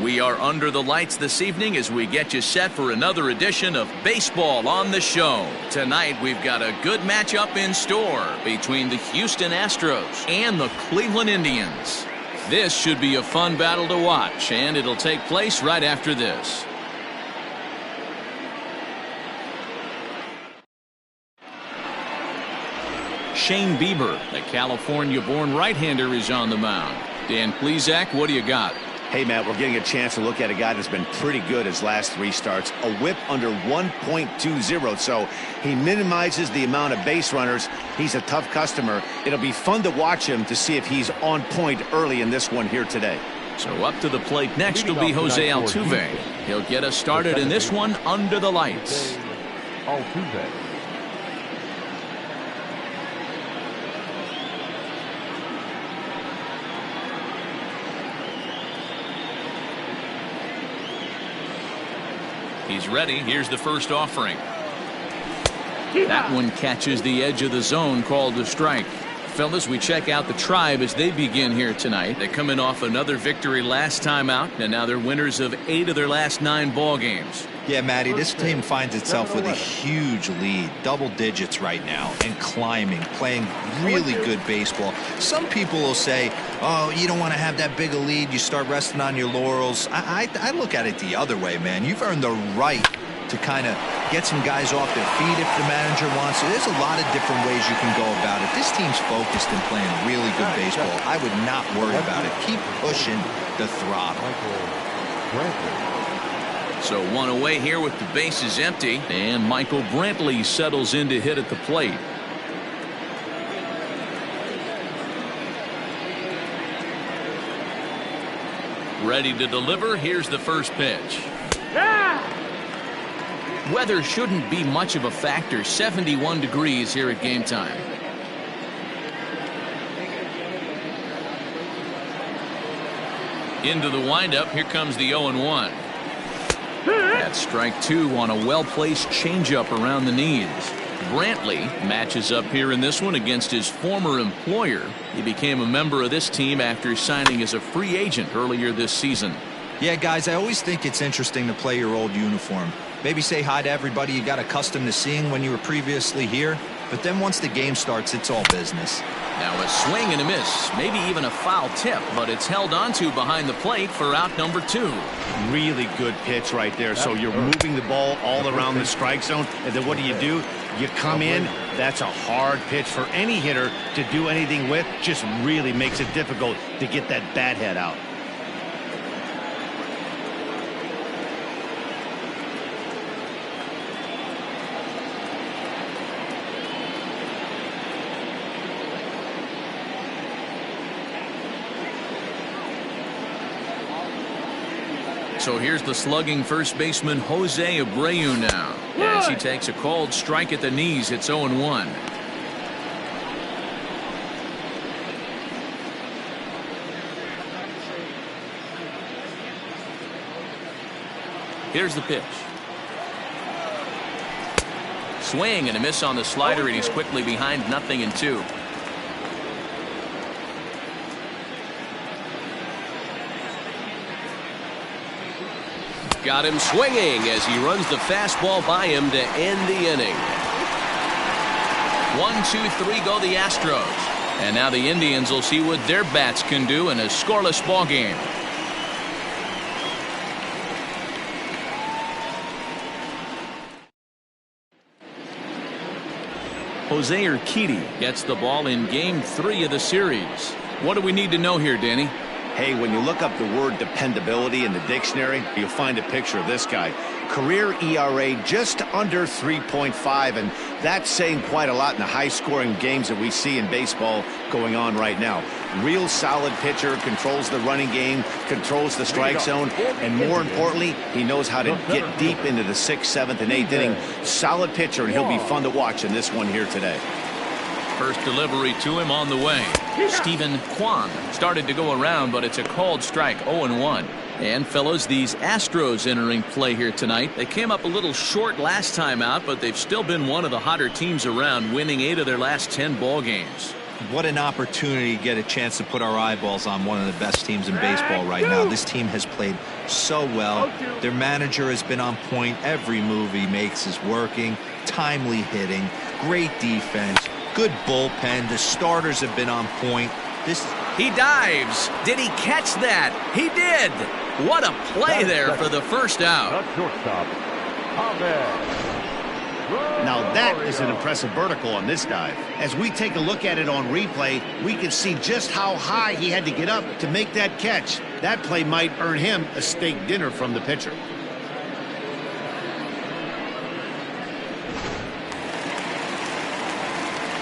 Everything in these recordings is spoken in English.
We are under the lights this evening as we get you set for another edition of Baseball on the Show. Tonight we've got a good matchup in store between the Houston Astros and the Cleveland Indians. This should be a fun battle to watch, and it'll take place right after this. Shane Bieber, the California-born right-hander, is on the mound. Dan Plesac, what do you got? Hey, Matt, we're getting a chance to look at a guy that's been pretty good his last 3 starts. A whip under 1.20, so he minimizes the amount of base runners. He's a tough customer. It'll be fun to watch him to see if he's on point early in this one here today. So up to the plate next will be Jose Altuve. He'll get us started in this one under the lights. Altuve. He's ready. Here's the first offering. That one catches the edge of the zone, called a strike. Fellas, we check out the Tribe as they begin here tonight. They're coming off another victory last time out, and now they're winners of 8 of their last 9 ball games. Yeah, Matty, this team finds itself with a huge lead, double digits right now, and climbing, playing really good baseball. Some people will say, oh, you don't want to have that big a lead, you start resting on your laurels. I look at it the other way, man. You've earned the right to kind of get some guys off their feet if the manager wants to. There's a lot of different ways you can go about it. This team's focused and playing really good baseball. I would not worry about it. Keep pushing the throttle. So one away here with the bases empty, and Michael Brantley settles in to hit at the plate. Ready to deliver. Here's the first pitch. Weather shouldn't be much of a factor. 71 degrees here at game time. Into the windup. Here comes the 0-1. That's strike 2 on a well-placed changeup around the knees. Brantley matches up here in this one against his former employer. He became a member of this team after signing as a free agent earlier this season. Yeah, guys, I always think it's interesting to play your old uniform. Maybe say hi to everybody you got accustomed to seeing when you were previously here. But then once the game starts, it's all business. Now a swing and a miss, maybe even a foul tip, but it's held onto behind the plate for out number 2. Really good pitch right there. So you're moving the ball all around the strike zone, and then what do? You come in. That's a hard pitch for any hitter to do anything with. Just really makes it difficult to get that bat head out. So here's the slugging first baseman Jose Abreu now. As he takes a called strike at the knees, it's 0-1. Here's the pitch. Swing and a miss on the slider, and he's quickly behind 0-2. Got him swinging as he runs the fastball by him to end the inning. 1-2-3 go the Astros. And now the Indians will see what their bats can do in a scoreless ball game. Jose Urquidy gets the ball in game 3 of the series. What do we need to know here, Danny? Hey, when you look up the word dependability in the dictionary, you'll find a picture of this guy. Career ERA just under 3.5, and that's saying quite a lot in the high-scoring games that we see in baseball going on right now. Real solid pitcher, controls the running game, controls the strike zone, and more importantly, he knows how to get deep into the 6th, 7th, and 8th inning. Solid pitcher, and he'll be fun to watch in this one here today. First delivery to him on the way. Stephen Kwan started to go around, but it's a called strike, 0-1. And fellows, these Astros entering play here tonight. They came up a little short last time out, but they've still been one of the hotter teams around, winning 8 of their last 10 ball games. What an opportunity to get a chance to put our eyeballs on one of the best teams in baseball right now. This team has played so well. Their manager has been on point. Every move he makes is working. Timely hitting, great defense, good bullpen. The starters have been on point. He dives. Did he catch that? He did. What a play there for the first out. Now that is an impressive vertical on this dive. As we take a look at it on replay, we can see just how high he had to get up to make that catch. That play might earn him a steak dinner from the pitcher.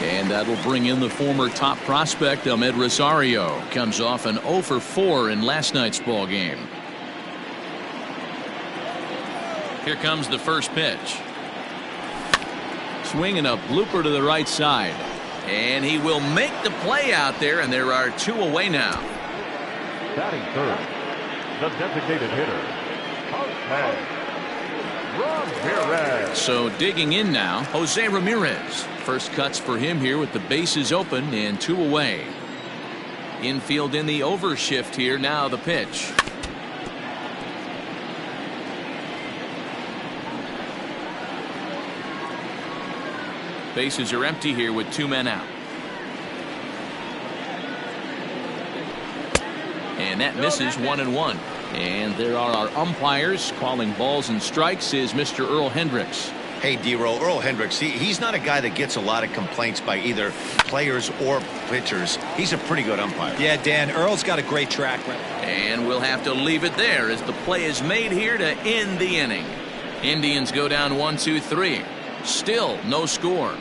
And that'll bring in the former top prospect, Ahmed Rosario. Comes off an 0 for 4 in last night's ball game. Here comes the first pitch. Swinging a blooper to the right side. And he will make the play out there, and there are 2 away now. Batting third, the designated hitter, Ramirez. So digging in now, Jose Ramirez. First cuts for him here with the bases open and 2 away. Infield in the overshift here. Now the pitch. Bases are empty here with 2 men out. And that misses 1-1. And there are our umpires calling balls and strikes is Mr. Earl Hendricks. Hey, D-Roll, Earl Hendricks, he's not a guy that gets a lot of complaints by either players or pitchers. He's a pretty good umpire. Yeah, Dan, Earl's got a great track record. And we'll have to leave it there as the play is made here to end the inning. Indians go down 1-2-3. Still no score.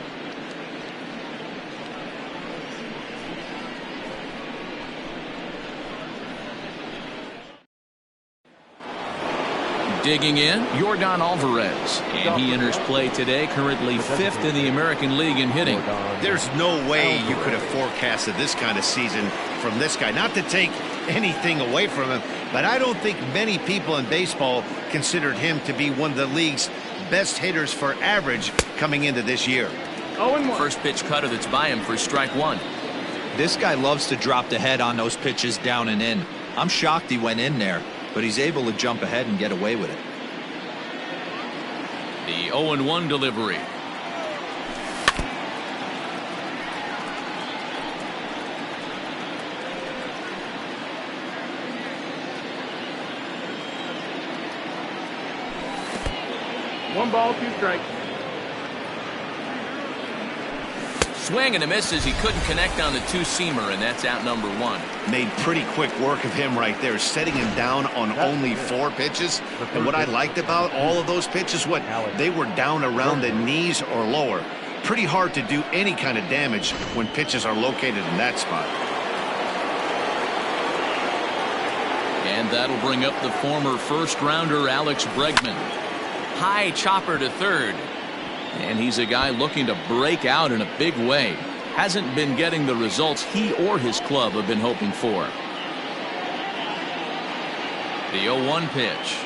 Digging in, Yordan Alvarez. And he enters play today, currently 5th in the American League in hitting. There's no way you could have forecasted this kind of season from this guy. Not to take anything away from him, but I don't think many people in baseball considered him to be one of the league's best hitters for average coming into this year. First pitch cutter that's by him for strike 1. This guy loves to drop the head on those pitches down and in. I'm shocked he went in there, but he's able to jump ahead and get away with it. The 0-1 delivery. One ball, 2 strikes. Swing and a miss as he couldn't connect on the 2-seamer, and that's out number 1. Made pretty quick work of him right there, setting him down on only 4 pitches. And what I liked about all of those pitches, they were down around the knees or lower. Pretty hard to do any kind of damage when pitches are located in that spot. And that'll bring up the former first-rounder Alex Bregman. High chopper to third. And he's a guy looking to break out in a big way. Hasn't been getting the results he or his club have been hoping for. The 0-1 pitch.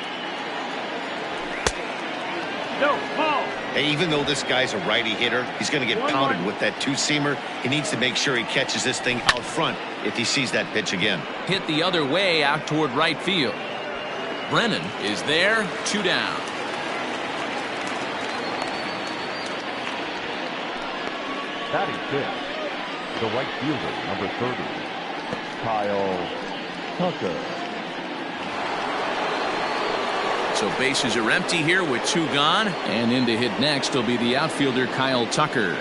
No, ball. Hey, even though this guy's a righty hitter, he's going to get pounded with that 2-seamer. He needs to make sure he catches this thing out front if he sees that pitch again. Hit the other way out toward right field. Brennan is there, 2 down. Batting 5th, the right fielder, number 30, Kyle Tucker. So bases are empty here with 2 gone. And in to hit next will be the outfielder Kyle Tucker.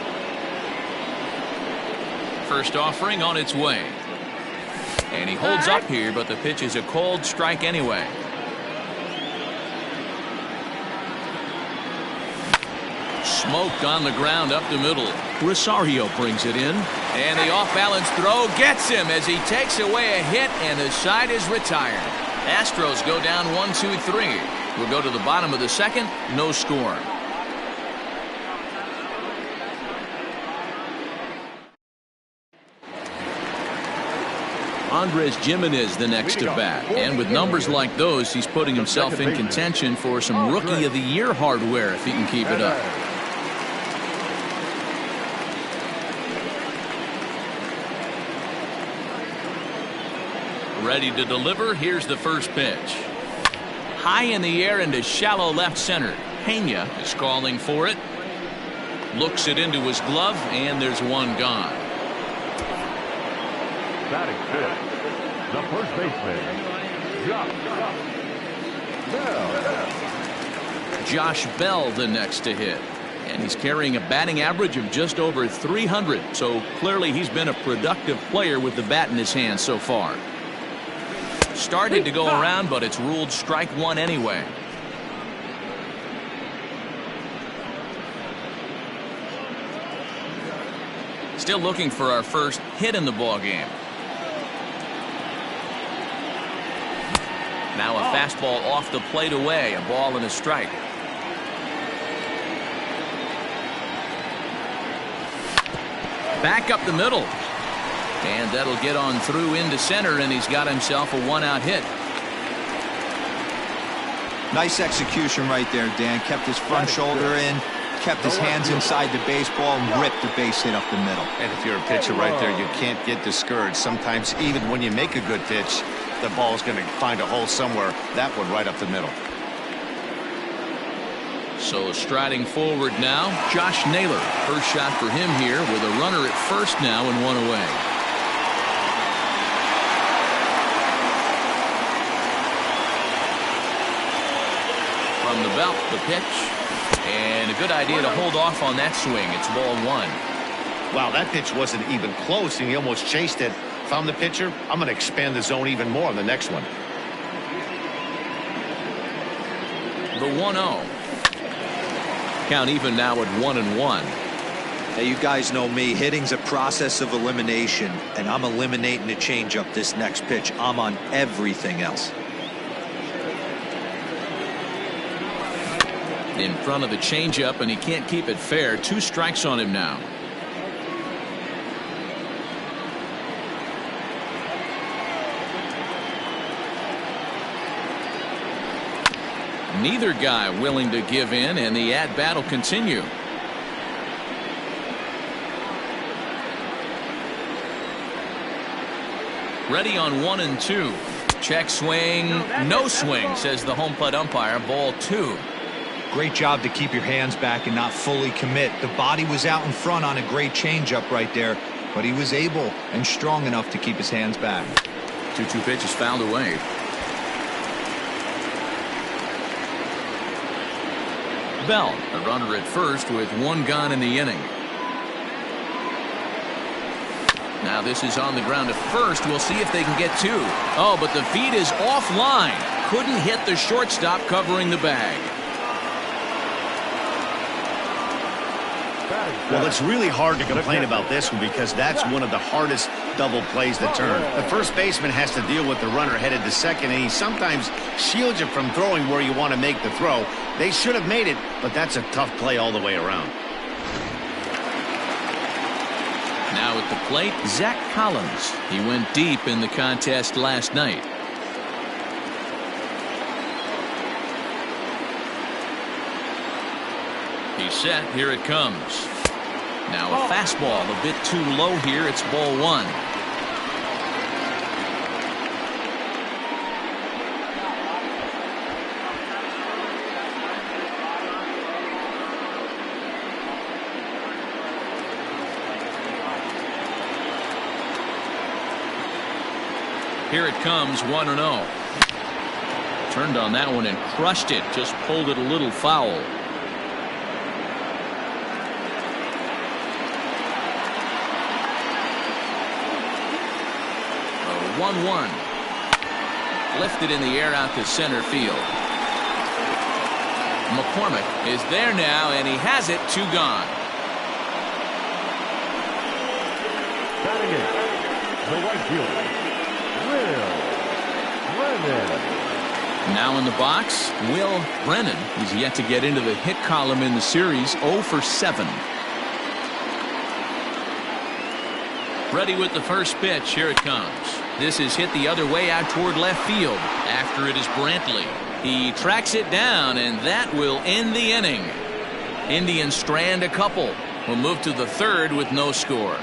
First offering on its way. And he holds up here, but the pitch is a cold strike anyway. Smoked on the ground up the middle. Rosario brings it in. And the off-balance throw gets him as he takes away a hit, and the side is retired. Astros go down 1-2-3. We'll go to the bottom of the second. No score. Andres Gimenez the next to bat. And with numbers like those, he's putting himself in contention for some Rookie of the Year hardware if he can keep it up. Ready to deliver. Here's the first pitch. High in the air into shallow left center. Pena is calling for it. Looks it into his glove, and there's one gone. Batting fifth, the first baseman, Josh Bell the next to hit. And he's carrying a batting average of just over 300. So clearly he's been a productive player with the bat in his hand so far. Started to go around, but it's ruled strike one anyway. Still looking for our first hit in the ball game. Now a fastball off the plate away, a ball and a strike. Back up the middle. And that'll get on through into center, and he's got himself a one-out hit. Nice execution right there, Dan. Kept his front shoulder in, kept his hands inside the baseball, and ripped the base hit up the middle. And if you're a pitcher right there, you can't get discouraged. Sometimes even when you make a good pitch, the ball's going to find a hole somewhere. That one right up the middle. So striding forward now, Josh Naylor. First shot for him here with a runner at first now and one away. From the belt, the pitch. And a good idea to hold off on that swing. It's ball one. Wow, that pitch wasn't even close, and he almost chased it. If I'm the pitcher, I'm going to expand the zone even more on the next one. The 1-0. Count even now at 1-1. Hey, you guys know me. Hitting's a process of elimination, and I'm eliminating the changeup this next pitch. I'm on everything else. In front of the changeup, and he can't keep it fair. 2 strikes on him now. Neither guy willing to give in, and the at-bat will continue. Ready on 1 and 2. Check swing. No swing, says the home plate umpire. Ball 2. Great job to keep your hands back and not fully commit. The body was out in front on a great changeup right there, but he was able and strong enough to keep his hands back. 2-2 pitch is fouled away. Bell, a runner at first with 1 gone in the inning. Now this is on the ground at first. We'll see if they can get 2. Oh, but the feed is offline. Couldn't hit the shortstop covering the bag. Well, it's really hard to complain about this one because that's one of the hardest double plays to turn. The first baseman has to deal with the runner headed to second, and he sometimes shields you from throwing where you want to make the throw. They should have made it, but that's a tough play all the way around. Now at the plate, Zach Collins. He went deep in the contest last night. He's set. Here it comes. Now a fastball a bit too low here. It's ball 1. Here it comes, 1-0. Turned on that one and crushed it. Just pulled it a little foul. 1-1. Lifted in the air out to center field. McCormick is there now, and he has it. 2 gone. Batting it, the right fielder, Will Brennan. Now in the box, Will Brennan. He's yet to get into the hit column in the series. 0 for 7. Ready with the first pitch. Here it comes. This is hit the other way out toward left field. After it is Brantley. He tracks it down, and that will end the inning. Indians strand a couple. We'll move to the 3rd with no score.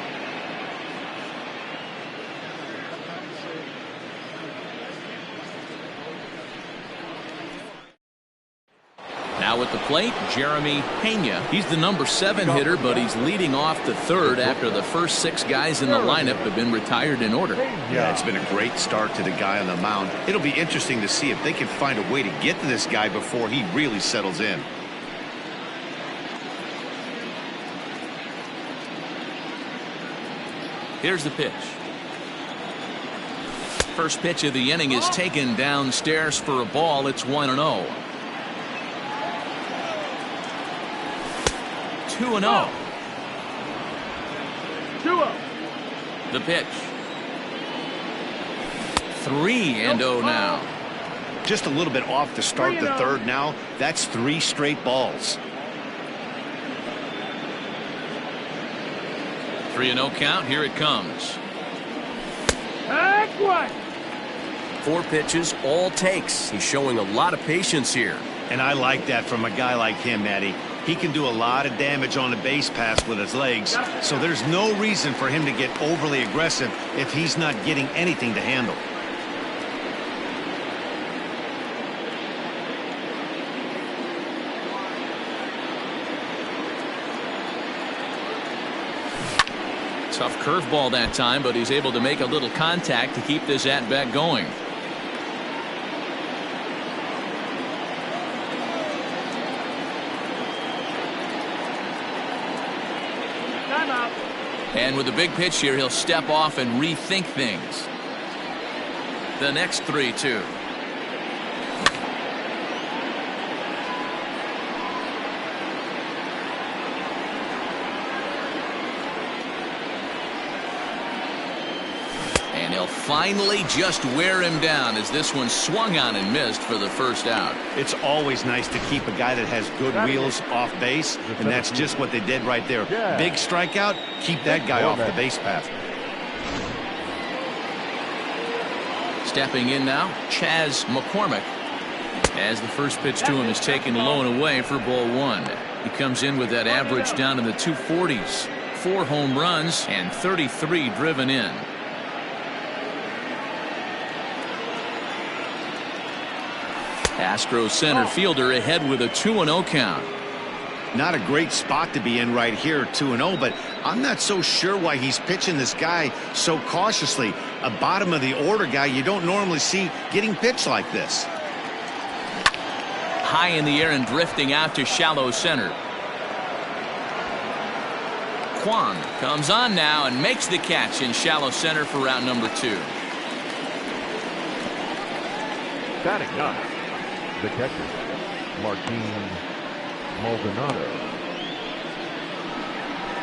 Now at the plate, Jeremy Pena. He's the number 7 hitter, but he's leading off the third after the first 6 guys in the lineup have been retired in order. Yeah, it's been a great start to the guy on the mound. It'll be interesting to see if they can find a way to get to this guy before he really settles in. Here's the pitch. First pitch of the inning is taken downstairs for a ball. It's 1-0. 2-0. 2-0. The pitch. 3-0 now. Just a little bit off to start the third now. That's 3 straight balls. 3-0 count. Here it comes. 4 pitches, all takes. He's showing a lot of patience here. And I like that from a guy like him, Eddie. He can do a lot of damage on a base pass with his legs, so there's no reason for him to get overly aggressive if he's not getting anything to handle. Tough curveball that time, but he's able to make a little contact to keep this at-bat going. And with the big pitch here, he'll step off and rethink things. The next 3-2. And he'll finally just wear him down as this one swung on and missed for the first out. It's always nice to keep a guy that has good wheels off base, and that's just what they did right there. Big strikeout, keep that guy off the base path. Stepping in now, Chaz McCormick, as the first pitch to him is taken low and away for ball 1. He comes in with that average down in the 240s. 4 home runs and 33 driven in. Astros center fielder ahead with a 2-0 count. Not a great spot to be in right here, 2-0, but I'm not so sure why he's pitching this guy so cautiously. A bottom of the order guy you don't normally see getting pitched like this. High in the air and drifting out to shallow center. Kwan comes on now and makes the catch in shallow center for route number 2. Batting up, the catcher, Martin Maldonado.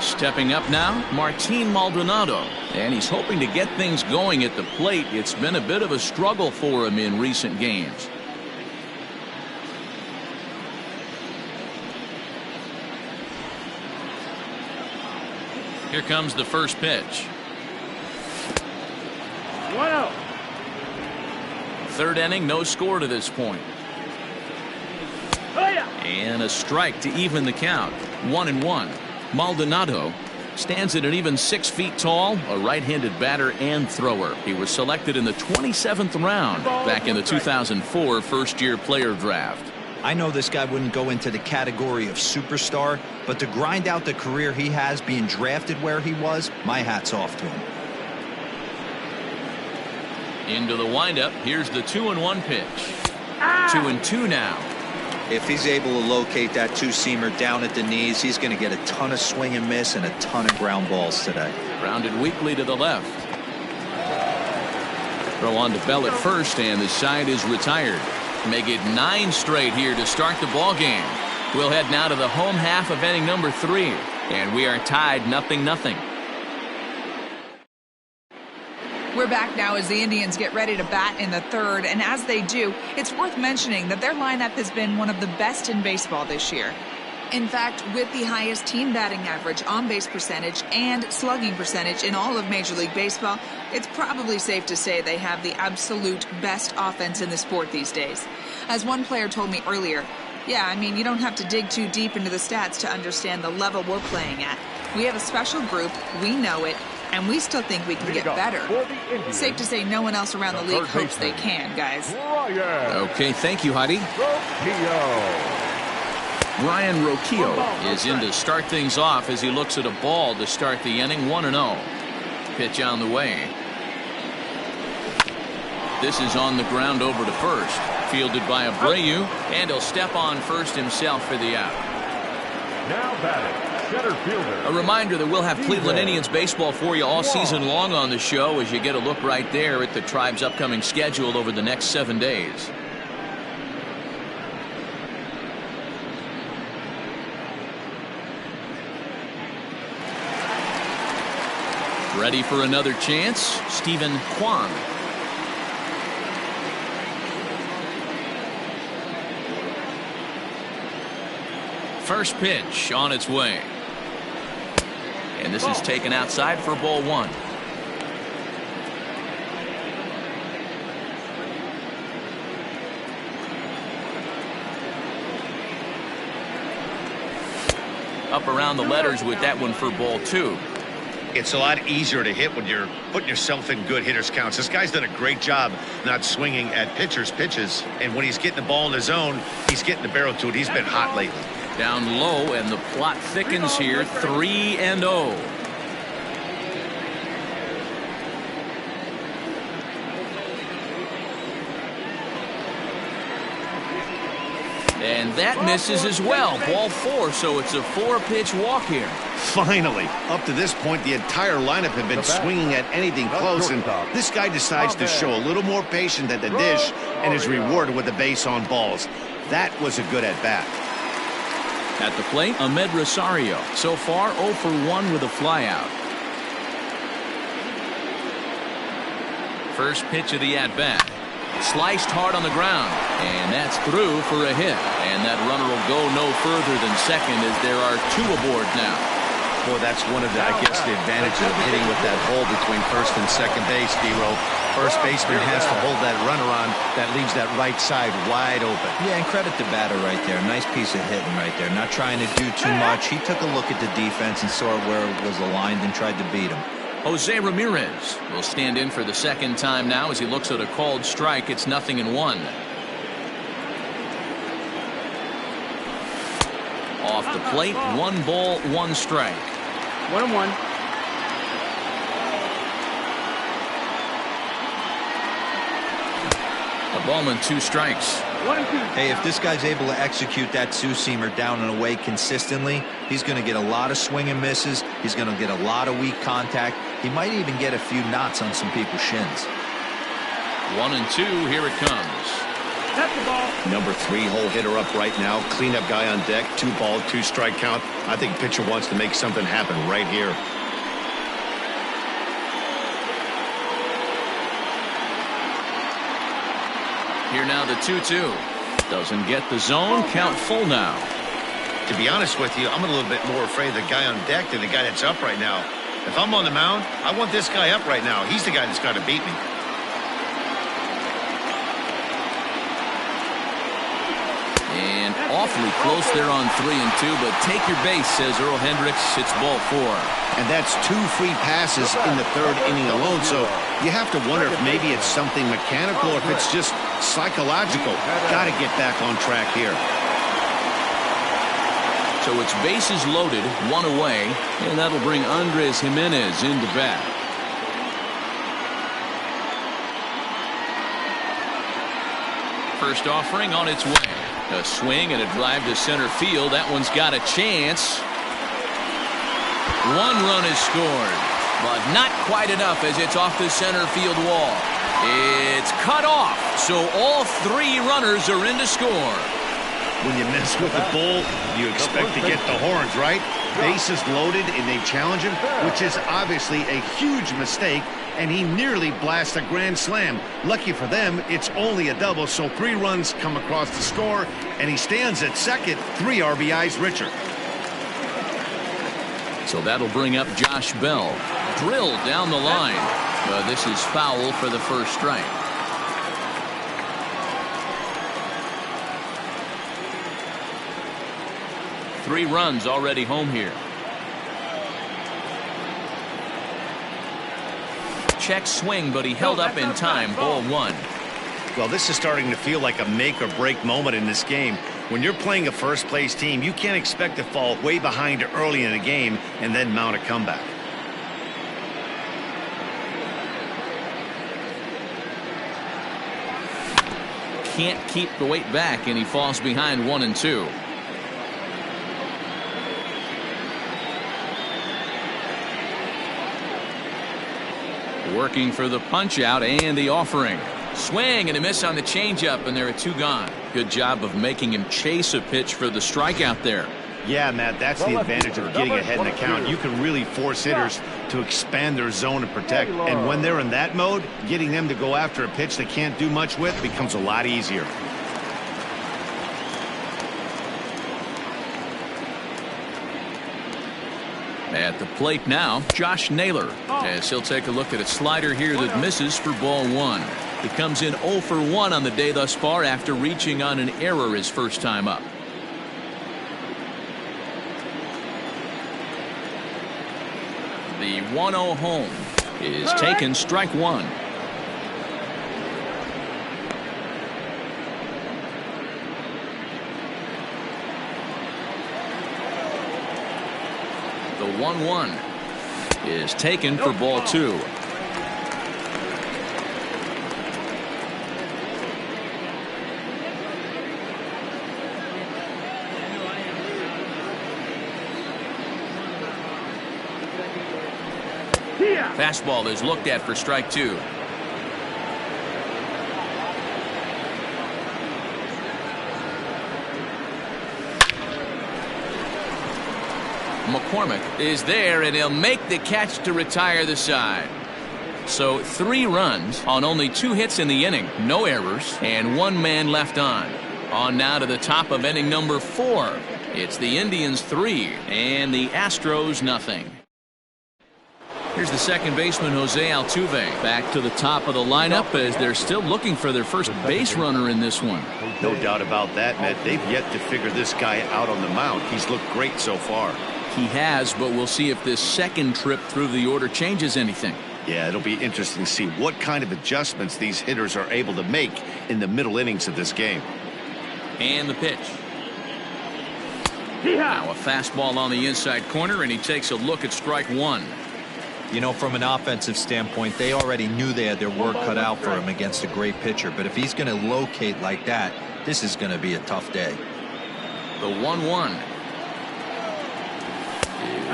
Stepping up now, Martin Maldonado. And he's hoping to get things going at the plate. It's been a bit of a struggle for him in recent games. Here comes the first pitch. 1-0. Third inning, no score to this point. And a strike to even the count. 1-1. Maldonado stands at an even 6 feet tall, a right-handed batter and thrower. He was selected in the 27th round back in the 2004 first-year player draft. I know this guy wouldn't go into the category of superstar, but to grind out the career he has being drafted where he was, my hat's off to him. Into the windup. Here's the 2-1 pitch. 2-2 now. If he's able to locate that 2-seamer down at the knees, he's going to get a ton of swing and miss and a ton of ground balls today. Grounded weakly to the left. Throw on to Bell at first, and the side is retired. Make it 9 straight here to start the ball game. We'll head now to the home half of inning number 3, and we are tied 0-0. We're back now as the Indians get ready to bat in the third, and as they do, it's worth mentioning that their lineup has been one of the best in baseball this year. In fact, with the highest team batting average, on-base percentage, and slugging percentage in all of Major League Baseball, it's probably safe to say they have the absolute best offense in the sport these days. As one player told me earlier, yeah, I mean, you don't have to dig too deep into the stats to understand the level we're playing at. We have a special group, we know it, and we still think we can get better. Safe to say no one else around the league hopes they can, guys. Okay, thank you, Heidi. Brian Roquillo is in to start things off as he looks at a ball to start the inning. 1-0. Pitch on the way. This is on the ground over to first. Fielded by Abreu, and he'll step on first himself for the out. Now batting, center fielder. A reminder that we'll have Cleveland Indians baseball for you all season long on the show as you get a look right there at the Tribe's upcoming schedule over the next 7 days. Ready for another chance, Stephen Kwan. First pitch on its way. And this is taken outside for ball 1. Up around the letters with that one for ball 2. It's a lot easier to hit when you're putting yourself in good hitters counts. This guy's done a great job not swinging at pitchers' pitches. And when he's getting the ball in the zone, he's getting the barrel to it. He's been hot lately. Down low, and the plot thickens here. 3-0. And that misses as well. Ball 4, so it's a 4-pitch walk here. Finally, up to this point, the entire lineup had been swinging at anything close, and this guy decides to show a little more patience at the dish and is rewarded with a base on balls. That was a good at-bat. At the plate, Ahmed Rosario. So far, 0 for 1 with a flyout. First pitch of the at-bat. Sliced hard on the ground, and that's through for a hit. And that runner will go no further than second as there are 2 aboard now. Boy, that's one of the, I guess, the advantages of hitting with that hole between first and second base, D-Row. First baseman has to hold that runner on. That leaves that right side wide open. Yeah, and credit the batter right there. Nice piece of hitting right there. Not trying to do too much. He took a look at the defense and saw where it was aligned and tried to beat him. Jose Ramirez will stand in for the second time now as he looks at a called strike. It's 0-1. Off the plate, 1 ball, 1 strike. 1-1. A ball and 2 strikes. 1-2. Hey, if this guy's able to execute that two-seamer down and away consistently, he's going to get a lot of swing and misses. He's going to get a lot of weak contact. He might even get a few knots on some people's shins. 1-2. Here it comes. That's the ball. Number 3 hole hitter up right now. Cleanup guy on deck. 2 ball, 2 strike count. I think pitcher wants to make something happen right here. Here now the 2-2. Doesn't get the zone. Count full now. To be honest with you, I'm a little bit more afraid of the guy on deck than the guy that's up right now. If I'm on the mound, I want this guy up right now. He's the guy that's got to beat me. And awfully close there on 3-2, but take your base, says Earl Hendricks. It's ball 4. And that's 2 free passes in the 3rd inning alone, so you have to wonder if maybe it's something mechanical or if it's just psychological. Got to get back on track here. So it's bases loaded, 1 away, and that'll bring Andres Jimenez into bat. First offering on its way. A swing and a drive to center field. That one's got a chance. 1 run is scored, but not quite enough as it's off the center field wall. It's cut off, so all 3 runners are in to score. When you mess with the bull, you expect to get the horns, right? Bases loaded, and they challenge him, which is obviously a huge mistake, and he nearly blasts a grand slam. Lucky for them, it's only a double, so 3 runs come across the score, and he stands at second, 3 RBIs richer. So that'll bring up Josh Bell. Drilled down the line. This is foul for the first strike. Three runs already home here. Check swing, but he held up in time. Ball 1. Well, this is starting to feel like a make or break moment in this game. When you're playing a first-place team, you can't expect to fall way behind early in a game and then mount a comeback. Can't keep the weight back, and he falls behind 1-2. Working for the punch out and the offering. Swing and a miss on the changeup, and there are 2 gone. Good job of making him chase a pitch for the strikeout there. Yeah, Matt, that's the advantage of getting ahead in the count. You can really force hitters to expand their zone and protect. And when they're in that mode, getting them to go after a pitch they can't do much with becomes a lot easier. At the plate now, Josh Naylor, as he'll take a look at a slider here that misses for ball 1. He comes in 0 for 1 on the day thus far after reaching on an error his first time up. The 1-0 home is taken, strike 1. The 1-1 is taken for ball 2. Fastball is looked at for strike 2. McCormick is there, and he'll make the catch to retire the side. So 3 runs on only 2 hits in the inning, no errors, and 1 man left on. On now to the top of inning number 4. It's the Indians 3 and the Astros nothing. Here's the second baseman, Jose Altuve, back to the top of the lineup as they're still looking for their first base runner in this one. No doubt about that, Matt. They've yet to figure this guy out on the mound. He's looked great so far. He has, but we'll see if this second trip through the order changes anything. Yeah, it'll be interesting to see what kind of adjustments these hitters are able to make in the middle innings of this game. And the pitch. Now a fastball on the inside corner, and he takes a look at strike 1. You know, from an offensive standpoint, they already knew they had their work cut out for him against a great pitcher. But if he's going to locate like that, this is going to be a tough day. The 1-1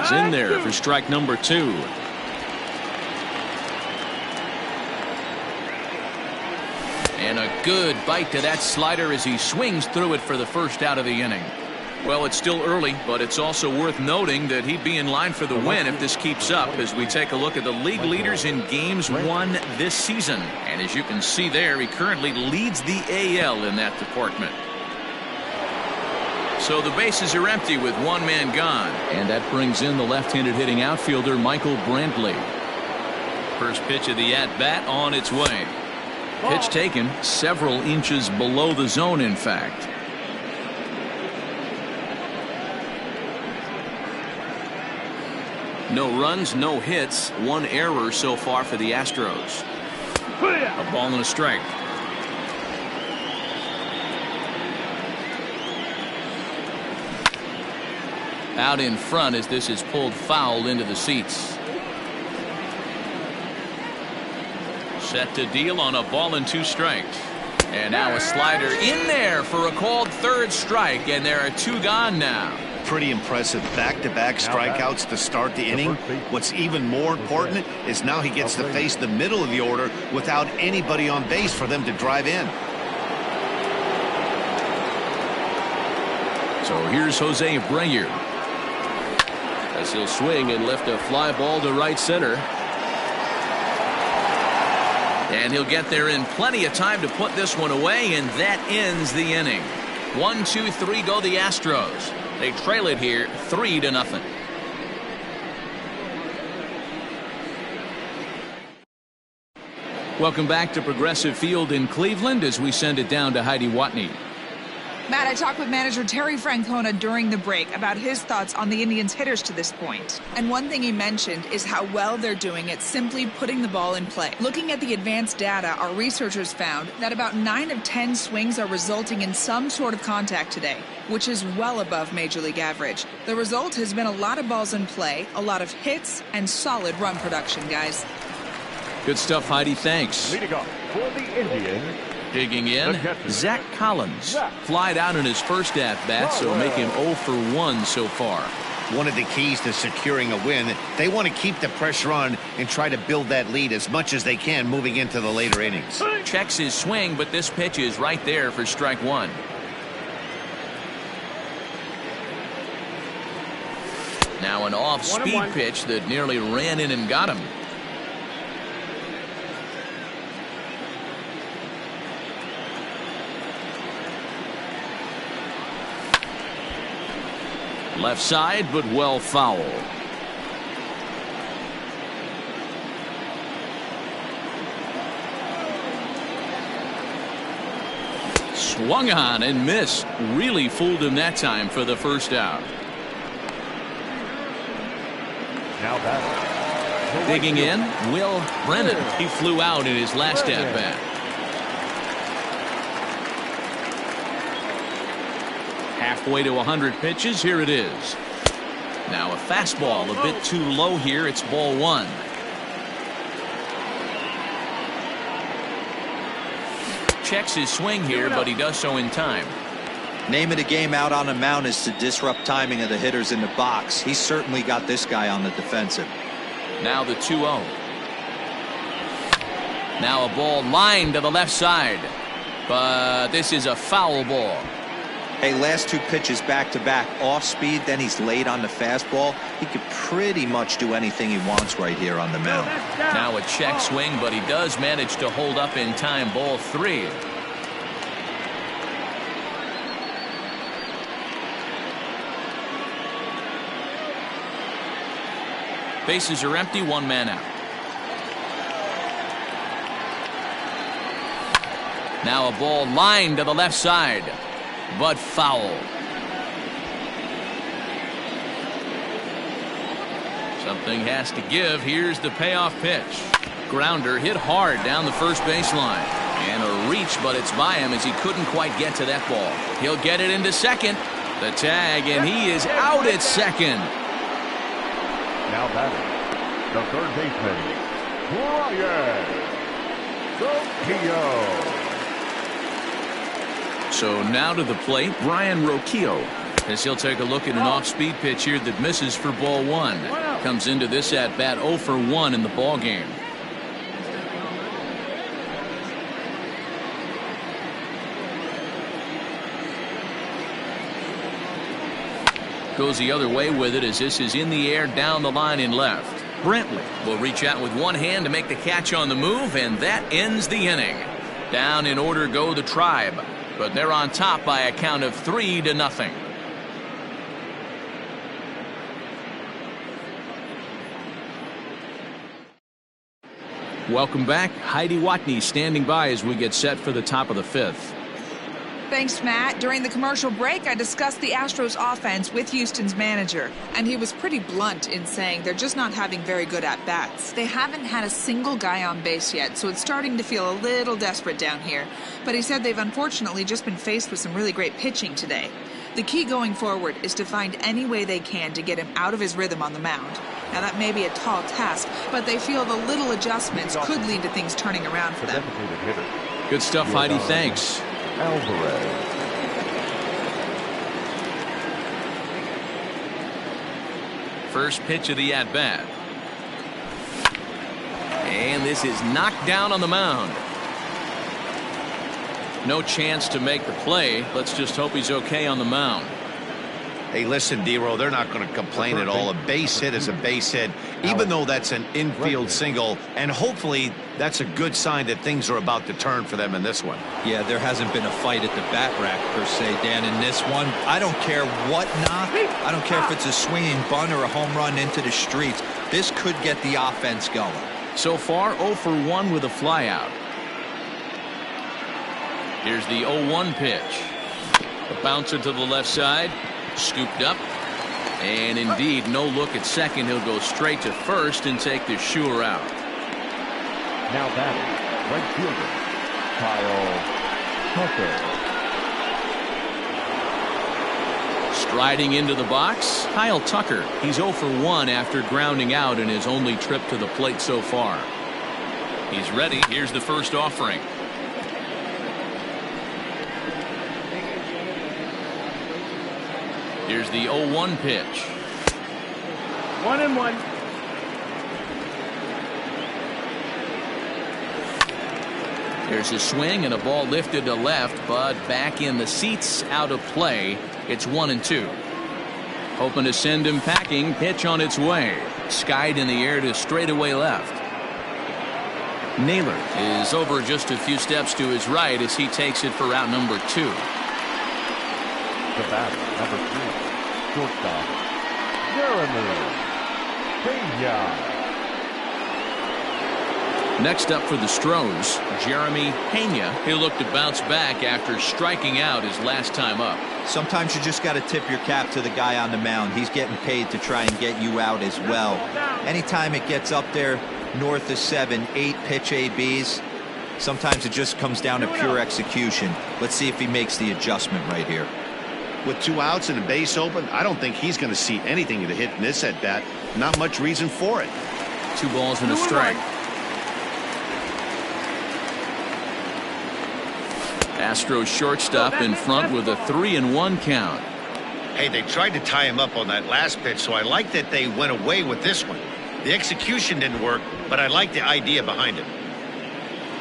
is in there for strike number 2. And a good bite to that slider as he swings through it for the first out of the inning. Well, it's still early, but it's also worth noting that he'd be in line for the win if this keeps up as we take a look at the league leaders in games won this season. And as you can see there, he currently leads the AL in that department. So the bases are empty with 1 man gone. And that brings in the left-handed hitting outfielder, Michael Brantley. First pitch of the at-bat on its way. Pitch taken several inches below the zone, in fact. No runs, no hits, 1 error so far for the Astros. A ball and a strike. Out in front as this is pulled foul into the seats. Set to deal on a ball and 2 strikes. And now a slider in there for a called 3rd strike, and there are 2 gone now. Pretty impressive back-to-back strikeouts to start the inning. What's even more important is now he gets to face the middle of the order without anybody on base for them to drive in. So here's Jose Abreu as he'll swing and lift a fly ball to right center. And he'll get there in plenty of time to put this one away, and that ends the inning. 1, 2, 3 go the Astros. They trail it here 3-0. Welcome back to Progressive Field in Cleveland as we send it down to Heidi Watney. Matt, I talked with manager Terry Francona during the break about his thoughts on the Indians' hitters to this point. And one thing he mentioned is how well they're doing at simply putting the ball in play. Looking at the advanced data, our researchers found that about 9 of 10 swings are resulting in some sort of contact today, which is well above Major League average. The result has been a lot of balls in play, a lot of hits, and solid run production, guys. Good stuff, Heidi. Thanks. Leading off for the Indians. Digging in, Zach Collins. Flied out in his first at-bat, so make him 0 for 1 so far. One of the keys to securing a win, they want to keep the pressure on and try to build that lead as much as they can moving into the later innings. Checks his swing, but this pitch is right there for strike one. Now an off-speed pitch that nearly ran in and got him. Left side, but well foul. Swung on and missed. Really fooled him that time for the first out. Now batting. Digging in, Will Brennan. He flew out in his last at-bat. Halfway to 100 pitches, here it is. Now a fastball a bit too low here. It's ball one. Checks his swing here, but he does so in time. Name of the game out on the mound is to disrupt timing of the hitters in the box. He's certainly got this guy on the defensive. Now the 2-0. Now a ball lined to the left side, but this is a foul ball. Hey, last two pitches back-to-back, off speed, then he's late on the fastball. He could pretty much do anything he wants right here on the mound. Now a check swing, but he does manage to hold up in time. Ball three. Bases are empty, one man out. Now a ball lined to the left side, but foul. Something has to give. Here's the payoff pitch. Grounder hit hard down the first baseline. And a reach, but it's by him as he couldn't quite get to that ball. He'll get it into second. The tag, and he is out at second. Now batting, the third baseman, Brian Roquillo. So now to the plate, Brian Roquillo, as he'll take a look at an off-speed pitch here that misses for ball one. Comes into this at-bat 0 for 1 in the ball game. Goes the other way with it as this is in the air down the line in left. Brentley will reach out with one hand to make the catch on the move, and that ends the inning. Down in order go the Tribe, but they're on top by a count of 3-0. Welcome back. Heidi Watney standing by as we get set for the top of the fifth. Thanks, Matt. During the commercial break, I discussed the Astros offense with Houston's manager, and he was pretty blunt in saying they're just not having very good at-bats. They haven't had a single guy on base yet, so it's starting to feel a little desperate down here. But he said they've unfortunately just been faced with some really great pitching today. The key going forward is to find any way they can to get him out of his rhythm on the mound. Now, that may be a tall task, but they feel the little adjustments could lead to things turning around for them. Good stuff, Heidi. Thanks. Alvarez. First pitch of the at-bat. And this is knocked down on the mound. No chance to make the play. Let's just hope he's okay on the mound. Hey, listen, D-Row, they're not going to complain at all. A base hit is a base hit, even though that's an infield single. And hopefully that's a good sign that things are about to turn for them in this one. Yeah, there hasn't been a fight at the bat rack, per se, Dan, in this one. I don't care what knock. I don't care if it's a swinging bunt or a home run into the streets. This could get the offense going. So far, 0 for 1 with a flyout. Here's the 0-1 pitch. A bouncer to the left side. Scooped up. And indeed, no look at second. He'll go straight to first and take the sure out. Now batting, right fielder, Kyle Tucker. Striding into the box, Kyle Tucker. He's 0 for 1 after grounding out in his only trip to the plate so far. He's ready. Here's the first offering. Here's the 0-1 pitch. 1-1. There's a swing and a ball lifted to left, but back in the seats, out of play. It's 1-2. Hoping to send him packing. Pitch on its way. Skied in the air to straightaway left. Naylor is over just a few steps to his right as he takes it for out number 2. The batter, number 3, shortstop, Jeremy Pena. Next up for the Stros, Jeremy Pena. He'll look to bounce back after striking out his last time up. Sometimes you just got to tip your cap to the guy on the mound. He's getting paid to try and get you out as well. Anytime it gets up there north of 7, 8 pitch ABs, sometimes it just comes down to pure execution. Let's see if he makes the adjustment right here. With 2 outs and a base open, I don't think he's going to see anything to hit in this at bat. Not much reason for it. 2 balls and a strike. Astros shortstop in front with a 3-1 count. Hey, they tried to tie him up on that last pitch, so I like that they went away with this one. The execution didn't work, but I like the idea behind it.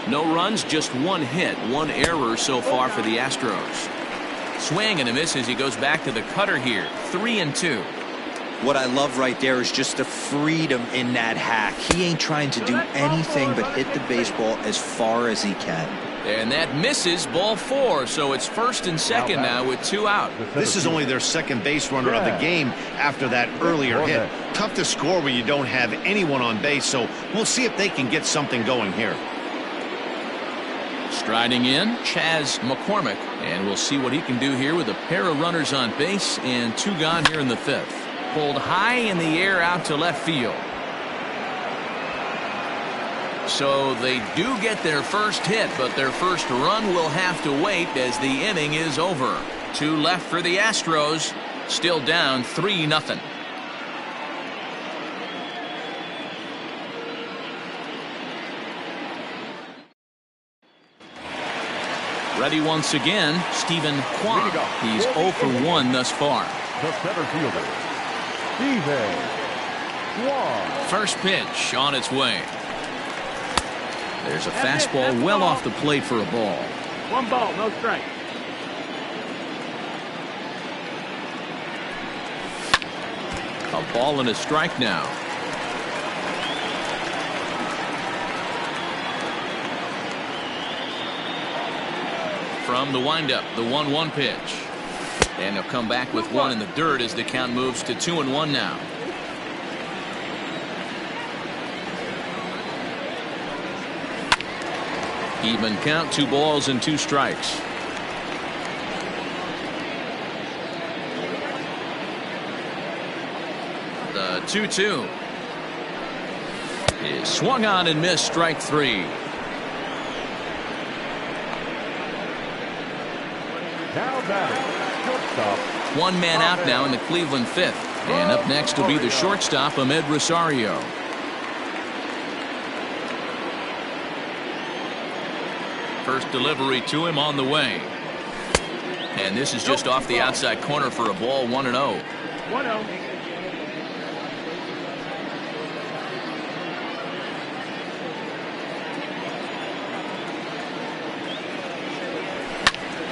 No runs, just 1 hit, 1 error so far for the Astros. Swing and a miss as he goes back to the cutter here. 3-2. What I love right there is just the freedom in that hack. He ain't trying to do anything but hit the baseball as far as he can. And that misses, ball 4, so it's first and second now with 2 out. This is only their second base runner of the game after that earlier hit. Tough to score when you don't have anyone on base, so we'll see if they can get something going here. Striding in, Chas McCormick, and we'll see what he can do here with a pair of runners on base and 2 gone here in the 5th. Pulled high in the air out to left field. So they do get their first hit, but their first run will have to wait as the inning is over. 2 left for the Astros, still down 3-0. Ready once again, Stephen Kwan. He's 0 for 1 thus far. The center fielder, Stephen Kwan. First pitch on its way. There's a fastball well off the plate for a ball. 1 ball, no strike. A ball and a strike now. From the windup, the 1-1 pitch. And they'll come back with 1 in the dirt as the count moves to 2-1 now. Even count, 2 balls and 2 strikes. The 2-2 is swung on and missed, strike 3. Now batting, shortstop. 1 man out now in the Cleveland 5th. And up next will be the shortstop, Ahmed Rosario. First delivery to him on the way. And this is just off the outside corner for a ball, 1-0. 1-0.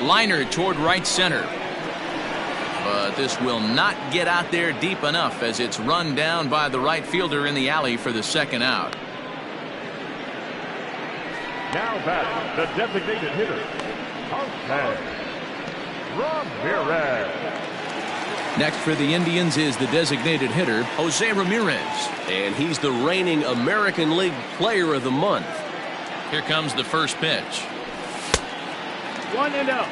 Liner toward right center. But this will not get out there deep enough as it's run down by the right fielder in the alley for the second out. Now batting, the designated hitter, Jose Ramirez. Next for the Indians is the designated hitter, Jose Ramirez. And he's the reigning American League Player of the Month. Here comes the first pitch. 1-0.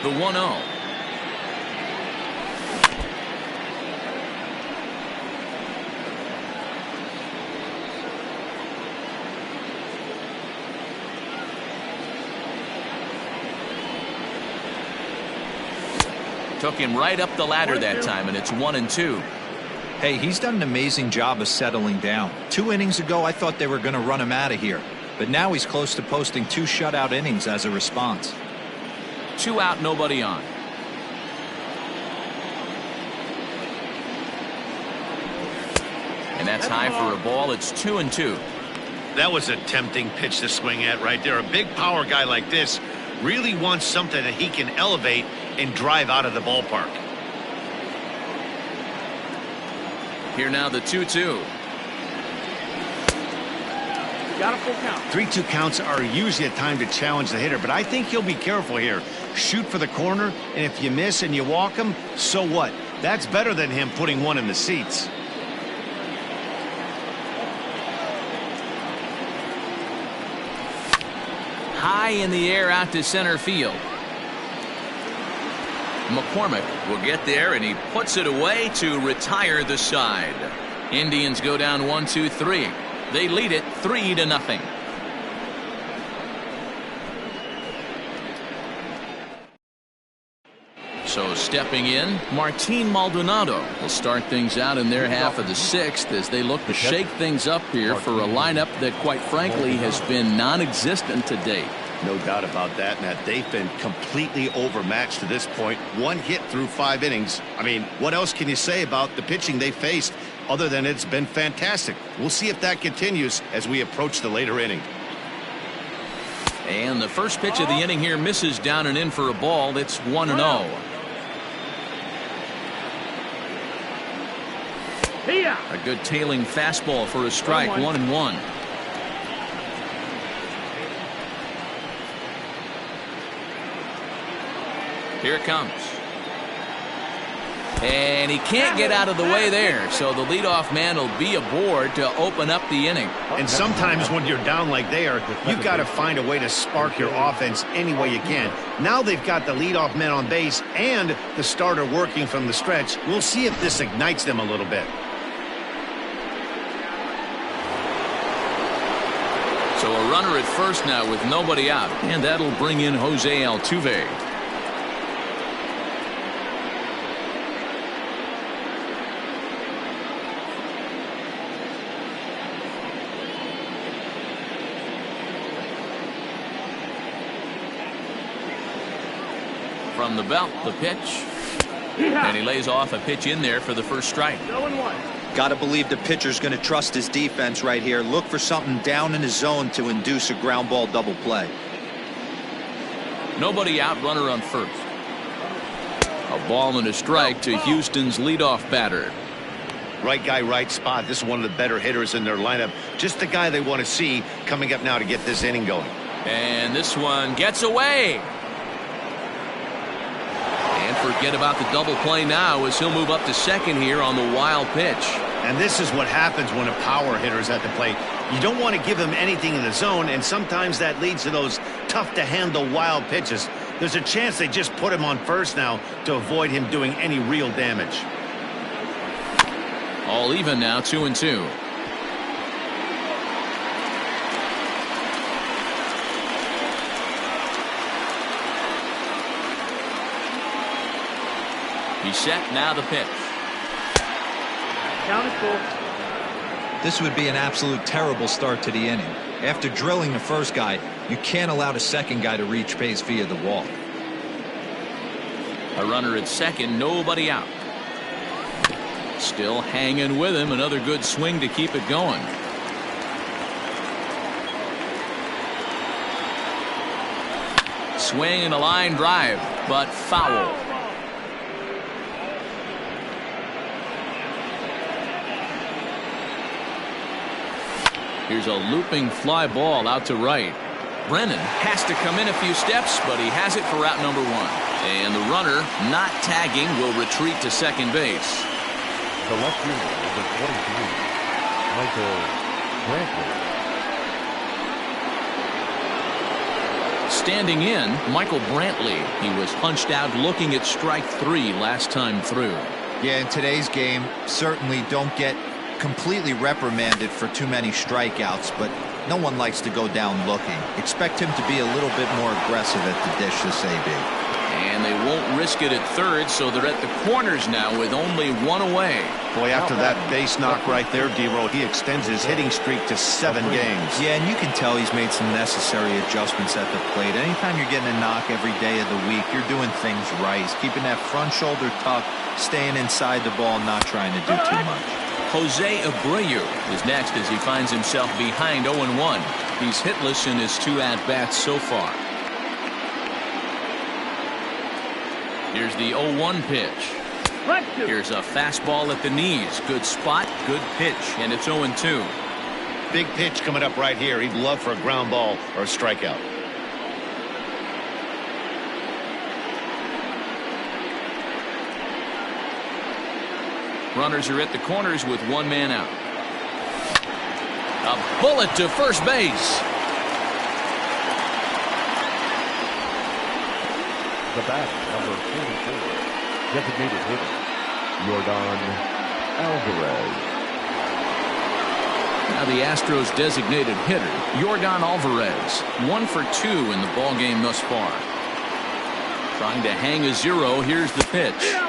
The 1-0. Took him right up the ladder that time, and it's 1-2. Hey, he's done an amazing job of settling down. 2 innings ago, I thought they were going to run him out of here. But now he's close to posting 2 shutout innings as a response. 2 out, nobody on. And that's high for a ball. It's 2-2. That was a tempting pitch to swing at right there. A big power guy like this really wants something that he can elevate and drive out of the ballpark. Here now the 2-2. Got a full count. 3-2 counts are usually a time to challenge the hitter, but I think he'll be careful here. Shoot for the corner, and if you miss and you walk him, so what? That's better than him putting one in the seats. High in the air out to center field. McCormick will get there, and he puts it away to retire the side. Indians go down 1-2-3. They lead it 3-0. So stepping in, Martin Maldonado will start things out in their half of the 6th as they look to shake things up here for a lineup that, quite frankly, has been non-existent to date. No doubt about that, and that they've been completely overmatched to this point. 1 hit through 5 innings. I mean, what else can you say about the pitching they faced other than it's been fantastic? We'll see if that continues as we approach the later inning. And the first pitch of the inning here misses down and in for a ball. It's 1-0. A good tailing fastball for a strike. 1-1. Here it comes. And he can't get out of the way there, so the leadoff man will be aboard to open up the inning. And sometimes when you're down like they are, you've got to find a way to spark your offense any way you can. Now they've got the leadoff man on base and the starter working from the stretch. We'll see if this ignites them a little bit. So a runner at first now with nobody out, and that'll bring in Jose Altuve. From the belt, the pitch. And he lays off a pitch in there for the first strike. 0-1. Got to believe the pitcher's going to trust his defense right here. Look for something down in his zone to induce a ground ball double play. Nobody out, runner on first. A ball and a strike to Houston's leadoff batter. Right guy, right spot. This is one of the better hitters in their lineup. Just the guy they want to see coming up now to get this inning going. And this one gets away. And forget about the double play now as he'll move up to second here on the wild pitch. And this is what happens when a power hitter is at the plate. You don't want to give him anything in the zone, and sometimes that leads to those tough-to-handle wild pitches. There's a chance they just put him on first now to avoid him doing any real damage. All even now, 2-2. He's set, now the pitch. Count is full. This would be an absolute terrible start to the inning. After drilling the first guy, you can't allow the second guy to reach base via the walk. A runner at second, nobody out. Still hanging with him, another good swing to keep it going. Swing and a line drive, but foul. Here's a looping fly ball out to right. Brennan has to come in a few steps, but he has it for out number 1. And the runner, not tagging, will retreat to second base. The left fielder, number 23, Michael Brantley. standing in, Michael Brantley. He was punched out looking at strike 3 last time through. Yeah, in today's game, certainly don't get completely reprimanded for too many strikeouts, but no one likes to go down looking. Expect him to be a little bit more aggressive at the dish this AB. And they won't risk it at third, so they're at the corners now with only 1 away. Boy, after that base knock right there, D-Roll, he extends his hitting streak to 7 games. Yeah, and you can tell he's made some necessary adjustments at the plate. Anytime you're getting a knock every day of the week, you're doing things right. He's keeping that front shoulder tucked, staying inside the ball, not trying to do too much. Jose Abreu is next as he finds himself behind 0-1. He's hitless in his 2 at-bats so far. Here's the 0-1 pitch. Here's a fastball at the knees. Good spot, good pitch, and it's 0-2. Big pitch coming up right here. He'd love for a ground ball or a strikeout. Runners are at the corners with 1 man out. A bullet to first base. The bat, number 44, designated hitter, Yordan Alvarez. Now the Astros designated hitter, Yordan Alvarez, 1 for 2 in the ball game thus far. Trying to hang a 0. Here's the pitch. 0-1.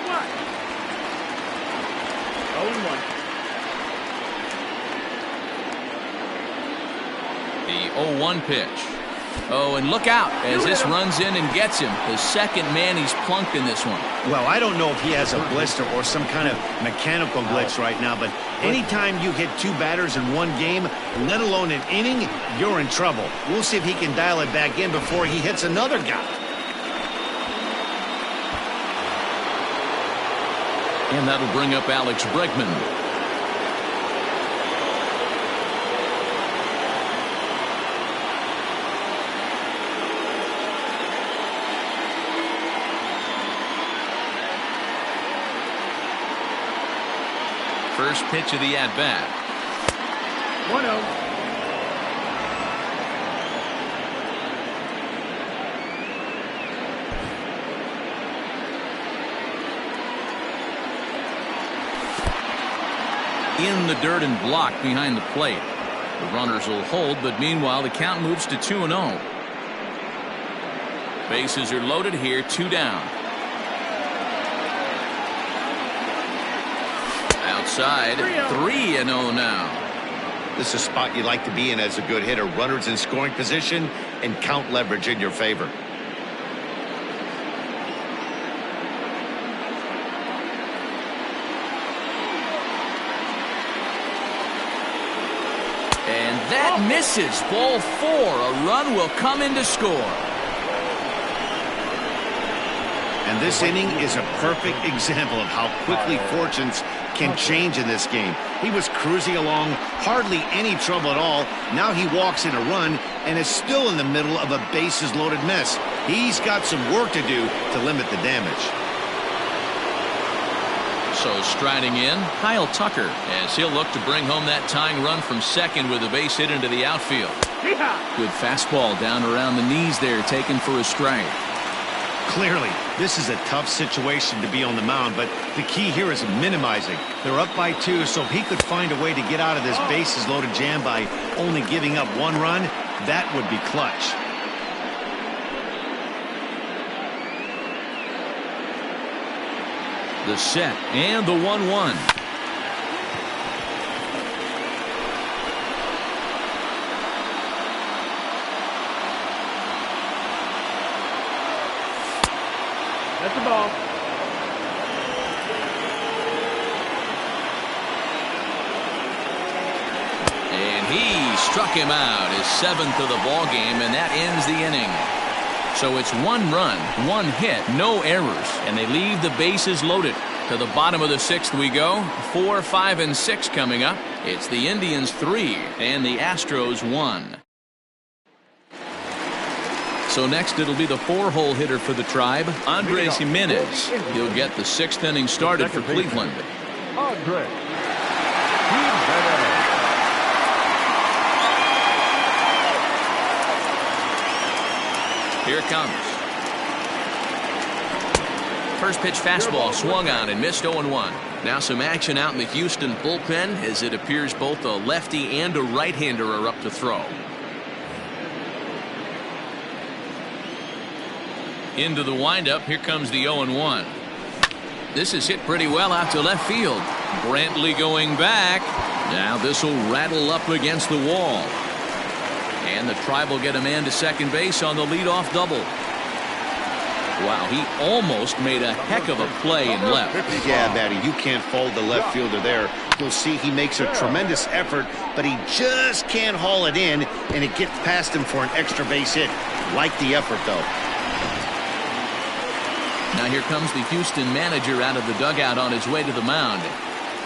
The 0-1 pitch. Oh, and look out as this runs in and gets him. The second man he's plunked in this one. Well, I don't know if he has a blister or some kind of mechanical glitch right now, but anytime you hit 2 batters in 1 game, let alone an inning, you're in trouble. We'll see if he can dial it back in before he hits another guy. And that'll bring up Alex Bregman. First pitch of the at-bat. 1-0. In the dirt and blocked behind the plate. The runners will hold, but meanwhile the count moves to 2-0. Bases are loaded here, 2 down. Outside, 3-0 now. This is a spot you like to be in as a good hitter. Runners in scoring position and count leverage in your favor. And that misses. Ball 4. A run will come in to score. And this inning is a perfect example of how quickly fortunes can change in this game. He was cruising along, hardly any trouble at all. Now he walks in a run and is still in the middle of a bases-loaded mess. He's got some work to do to limit the damage. So striding in, Kyle Tucker, as he'll look to bring home that tying run from second with a base hit into the outfield. Good fastball down around the knees there, taken for a strike. Clearly, this is a tough situation to be on the mound, but the key here is minimizing. They're up by 2, so if he could find a way to get out of this bases-loaded jam by only giving up 1 run, that would be clutch. The set and the 1-1. That's the ball. And he struck him out, his 7th of the ball game, and that ends the inning. So it's 1 run, 1 hit, no errors, and they leave the bases loaded. To the bottom of the 6th we go. 4, 5, and 6 coming up. It's the Indians 3 and the Astros 1. So next it'll be the 4-hole hitter for the Tribe, Andres Jimenez. He'll get the 6th inning started for Cleveland. Andres. Here it comes. First pitch fastball swung on and missed 0-1. Now some action out in the Houston bullpen as it appears both a lefty and a right-hander are up to throw. Into the windup. Here comes the 0-1. This is hit pretty well out to left field. Brantley going back. Now this will rattle up against the wall. And the Tribe will get a man to second base on the leadoff double. Wow, he almost made a heck of a play in left. Yeah, Matty, you can't fold the left fielder there. You'll see he makes a tremendous effort, but he just can't haul it in, and it gets past him for an extra base hit. Like the effort, though. Now here comes the Houston manager out of the dugout on his way to the mound.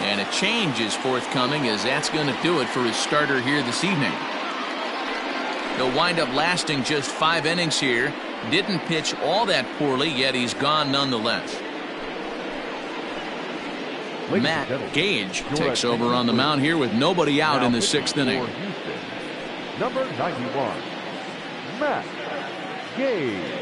And a change is forthcoming, as that's going to do it for his starter here this evening. He'll wind up lasting just 5 innings here. Didn't pitch all that poorly, yet he's gone nonetheless. Matt Gage takes over on the mound here with nobody out in the 6th inning. Number 91, Matt Gage.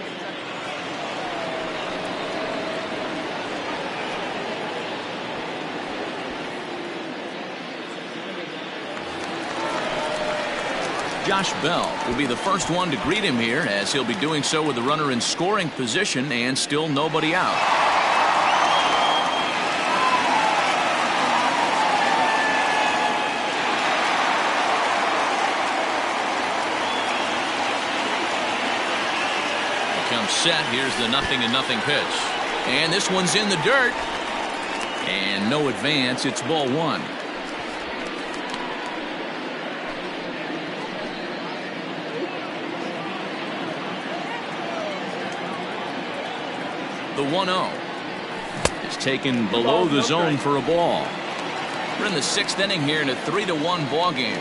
Josh Bell will be the first one to greet him here, as he'll be doing so with the runner in scoring position and still nobody out. Here comes set. Here's the 0-0 pitch. And this one's in the dirt. And no advance. It's ball 1. The 1-0 is taken below the zone for a ball. We're in the 6th inning here in a 3-1 ball game.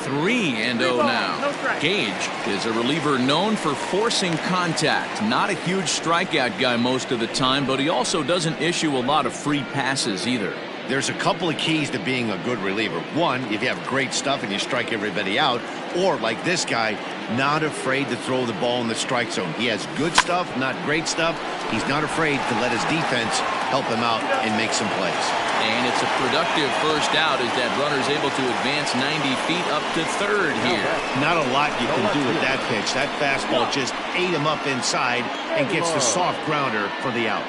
3-0 now. Gage is a reliever known for forcing contact. Not a huge strikeout guy most of the time, but he also doesn't issue a lot of free passes either. There's a couple of keys to being a good reliever. One, if you have great stuff and you strike everybody out, or like this guy, not afraid to throw the ball in the strike zone. He has good stuff, not great stuff. He's not afraid to let his defense help him out and make some plays. And it's a productive first out as that runner's able to advance 90 feet up to third here. Not a lot you can do with that pitch. That fastball just ate him up inside and gets the soft grounder for the out.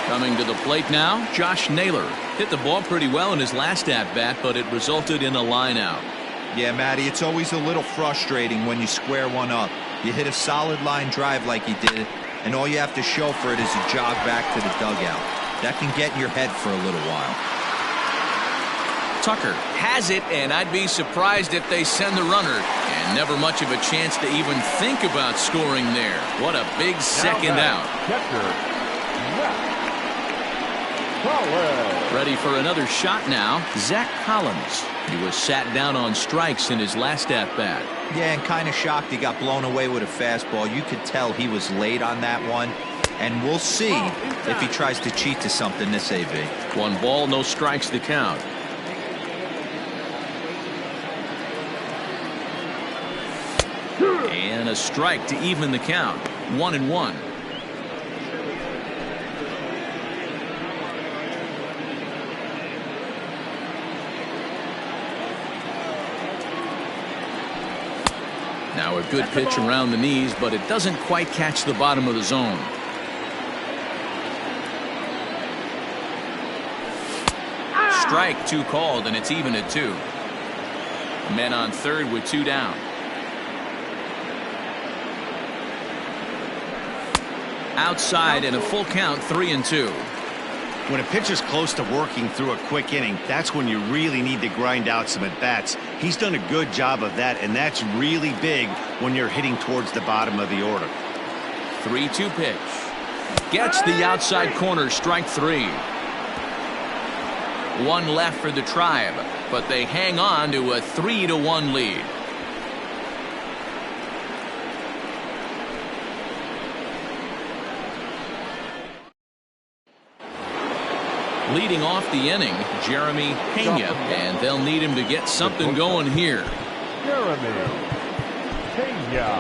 Coming to the plate now, Josh Naylor. Hit the ball pretty well in his last at-bat, but it resulted in a line out. Yeah, Matty, it's always a little frustrating when you square one up. You hit a solid line drive like he did, and all you have to show for it is a jog back to the dugout. That can get in your head for a little while. Tucker has it, and I'd be surprised if they send the runner. And never much of a chance to even think about scoring there. What a big second out. Ready for another shot now, Zach Collins. He was sat down on strikes in his last at-bat. Yeah, and kind of shocked he got blown away with a fastball. You could tell he was late on that one. And we'll see if he tries to cheat to something this AV. 1 ball, no strikes to count. And a strike to even the count. 1-1. Now a good pitch around the knees, but it doesn't quite catch the bottom of the zone. Strike 2 called, and it's even at 2. Men on third with 2 down. Outside and a full count, 3-2. When a pitcher's close to working through a quick inning, that's when you really need to grind out some at-bats. He's done a good job of that, and that's really big when you're hitting towards the bottom of the order. 3-2 pitch. Gets the outside corner, strike 3. 1 left for the Tribe, but they hang on to a 3-1 lead. Leading off the inning, Jeremy Pena, and they'll need him to get something going here. Jeremy Kenya.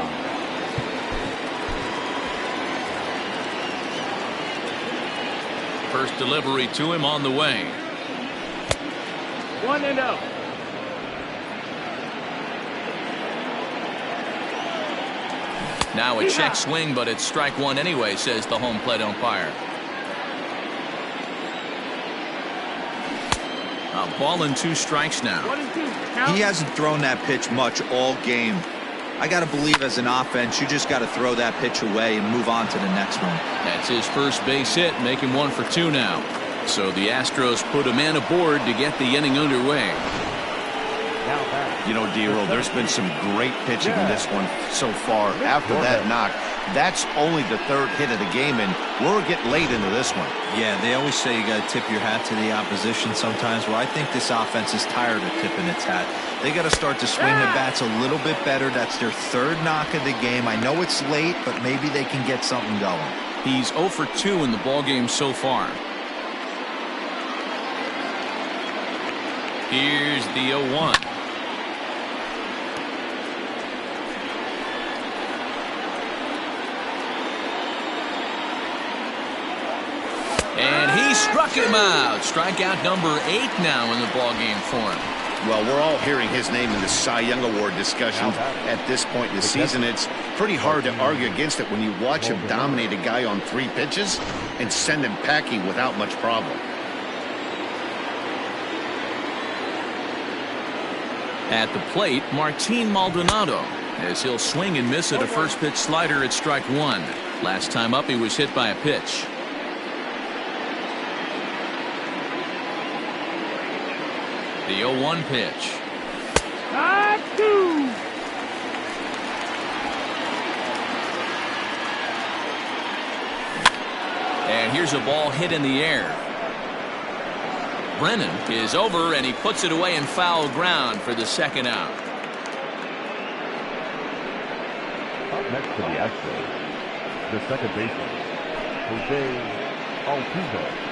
First delivery to him on the way. 1-0. Now a check swing, but it's strike one anyway, says the home plate umpire. A ball and 2 strikes now. 1-2. Count. He hasn't thrown that pitch much all game. I got to believe as an offense, you just got to throw that pitch away and move on to the next one. That's his first base hit, making 1 for 2 now. So the Astros put a man aboard to get the inning underway. You know, D-Roll, there's been some great pitching in this one so far. After that knock, that's only the 3rd hit of the game, and we're getting late into this one. Yeah, they always say you got to tip your hat to the opposition sometimes. Well, I think this offense is tired of tipping its hat. They got to start to swing the bats a little bit better. That's their 3rd knock of the game. I know it's late, but maybe they can get something going. He's 0 for 2 in the ballgame so far. Here's the 0-1. And he struck him out. Strikeout number 8 now in the ballgame for him. Well, we're all hearing his name in the Cy Young Award discussion at this point in the season. It's pretty hard to argue against it when you watch him dominate a guy on 3 pitches and send him packing without much problem. At the plate, Martin Maldonado, as he'll swing and miss at a first pitch slider at strike 1. Last time up, he was hit by a pitch. The 0-1 pitch. And here's a ball hit in the air. Brennan is over, and he puts it away in foul ground for the 2nd out. Up next to the Astros, the second baseman, Jose Altuve.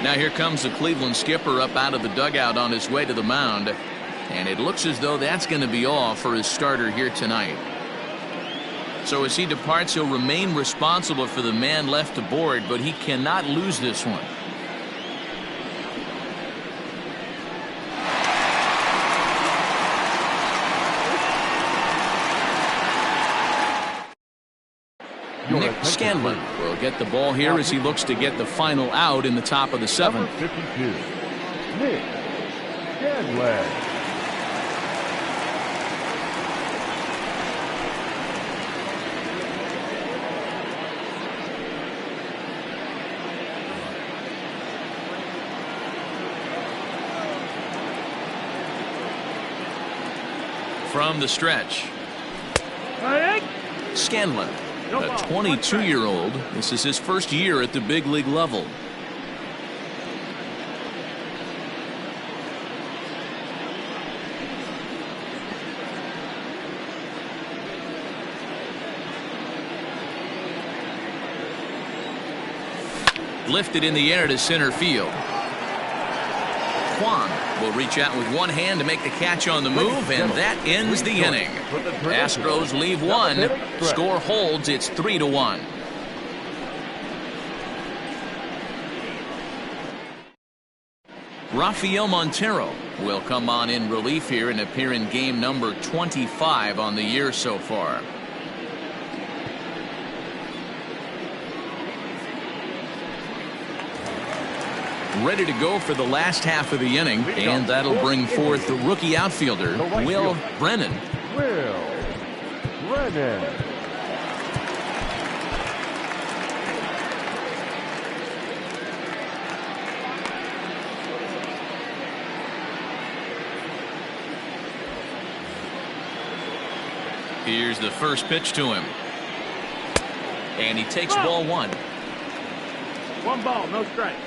Now here comes the Cleveland skipper up out of the dugout on his way to the mound. And it looks as though that's going to be all for his starter here tonight. So as he departs, he'll remain responsible for the man left aboard, but he cannot lose this one. Nick Scanlon will get the ball here as he looks to get the final out in the top of the 7th. 52, Nick Scanlon. From the stretch, Scanlon, a 22-year-old. This is his first year at the big league level. Lifted in the air to center field. Kwan will reach out with one hand to make the catch on the move, and that ends the inning. Astros leave one. Score holds. It's 3-1. Rafael Montero will come on in relief here and appear in game number 25 on the year so far. Ready to go for the last half of the inning, and that'll bring forth the rookie outfielder, Will Brennan. Will Brennan. Here's the first pitch to him. And he takes ball one. One ball, no strike.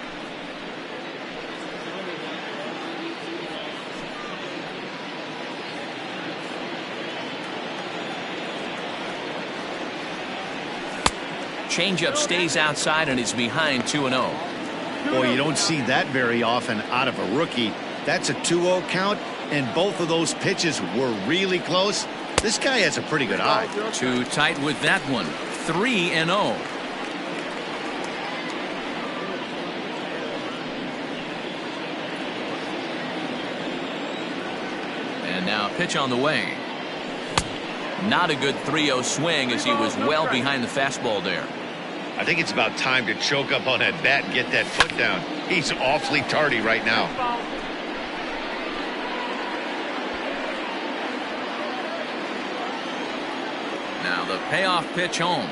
Changeup stays outside and he's behind 2-0. Boy, you don't see that very often out of a rookie. That's a 2-0 count, and both of those pitches were really close. This guy has a pretty good eye. Too tight with that one. 3-0. And now a pitch on the way. Not a good 3-0 swing as he was well behind the fastball there. I think it's about time to choke up on that bat and get that foot down. He's awfully tardy right now. Now the payoff pitch home.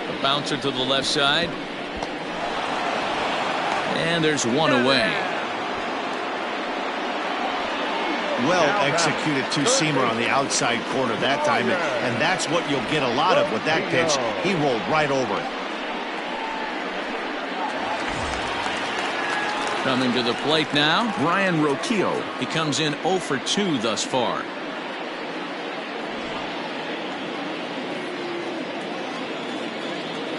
The bouncer to the left side. And there's one away. Well executed two-seamer on the outside corner that time, and that's what you'll get a lot of with that pitch. He rolled right over it. Coming to the plate now, Brian Roquillo. He comes in 0 for 2 thus far.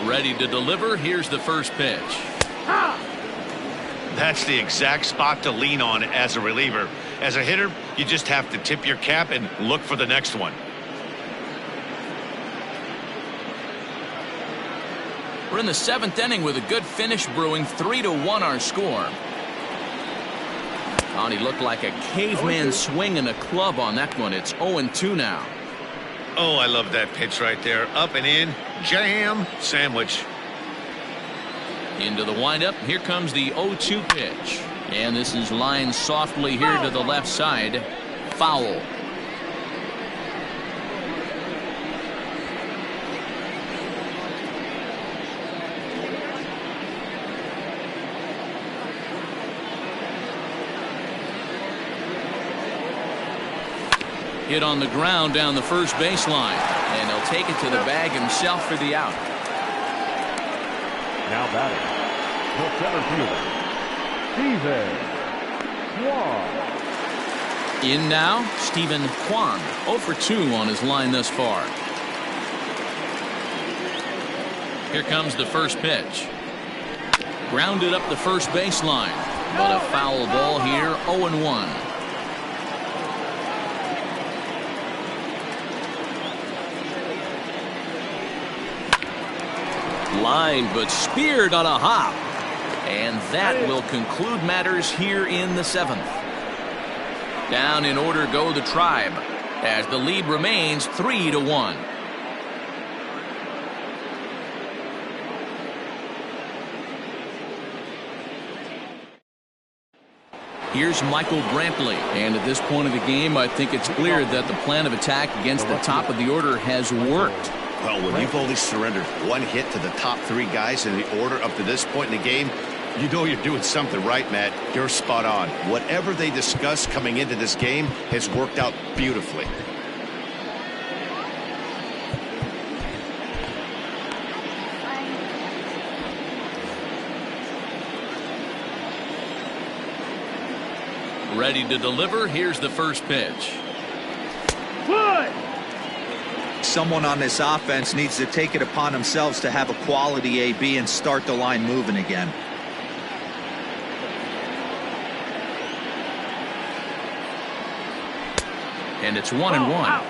Ready to deliver. Here's the first pitch. That's the exact spot to lean on as a reliever. As a hitter, you just have to tip your cap and look for the next one. We're in the 7th inning with a good finish brewing. 3-1 our score. Oh, and he looked like a caveman swinging a club on that one. It's 0-2 now. Oh, I love that pitch right there. Up and in. Jam. Sandwich. Into the windup. Here comes the 0-2 pitch. And this is lined softly here to the left side. Foul. Hit on the ground down the first baseline. And he'll take it to the bag himself for the out. Now batting, the center fielder, Steven Kwan. In now, Steven Kwan. 0 for 2 on his line thus far. Here comes the first pitch. Grounded up the first baseline. But a foul ball here, 0-1. Line, but speared on a hop. And that will conclude matters here in the 7th. Down in order go the Tribe as the lead remains 3-1. Here's Michael Brantley. And at this point of the game, I think it's clear that the plan of attack against the top of the order has worked. Well, when you've only surrendered one hit to the top 3 guys in the order up to this point in the game, you know you're doing something right, Matt. You're spot on. Whatever they discussed coming into this game has worked out beautifully. Ready to deliver. Here's the first pitch. Good. Someone on this offense needs to take it upon themselves to have a quality AB and start the line moving again. And it's 1-1.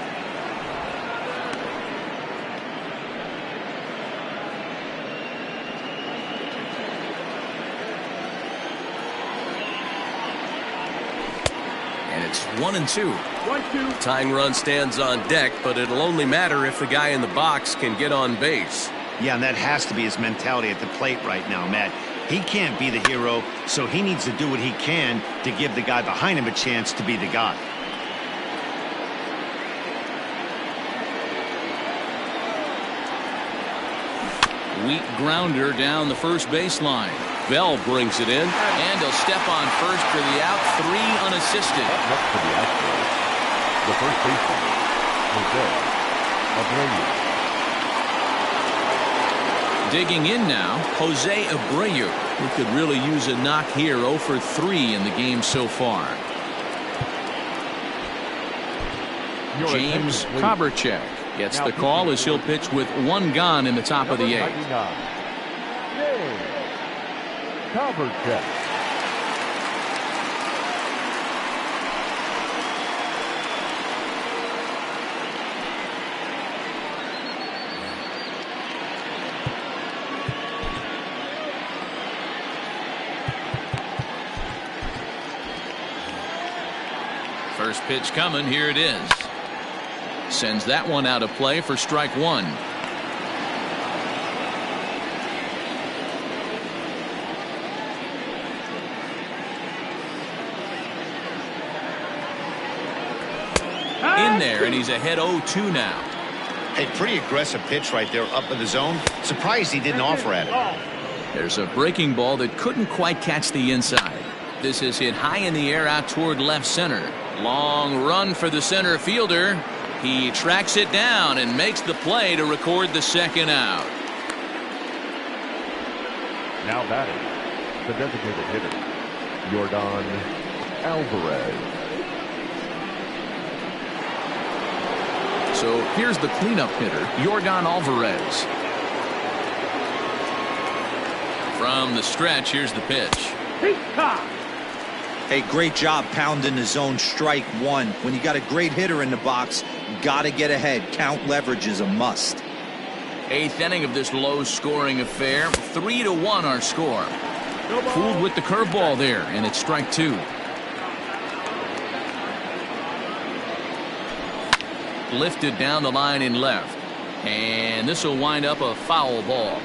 And it's 1-2. 1-2. Tying run stands on deck, but it'll only matter if the guy in the box can get on base. Yeah, and that has to be his mentality at the plate right now, Matt. He can't be the hero, so he needs to do what he can to give the guy behind him a chance to be the guy. Weak grounder down the first baseline. Bell brings it in. And he'll step on first for the out. 3 unassisted. Up next to the outfield, the first baseman, Jose Abreu. Digging in now, Jose Abreu, who could really use a knock here. 0 for 3 in the game so far. James Koberchek gets the call as he'll pitch with 1 gone in the top of the 8th. James Koberchek. First pitch coming. Here it is. Sends that one out of play for strike 1. In there, and he's ahead 0-2 now. A pretty aggressive pitch right there up in the zone. Surprised he didn't offer at it. There's a breaking ball that couldn't quite catch the inside. This is hit high in the air out toward left center. Long run for the center fielder. He tracks it down and makes the play to record the second out. Now batting, the designated hitter, Yordan Alvarez. So here's the cleanup hitter, Yordan Alvarez. From the stretch, here's the pitch. Hey, great job pounding the zone. Strike 1. When you got a great hitter in the box, got to get ahead. Count leverage is a must. 8th inning of this low-scoring affair. 3-1 our score. Fooled with the curveball there, and it's strike 2. Lifted down the line in left, and this will wind up a foul ball.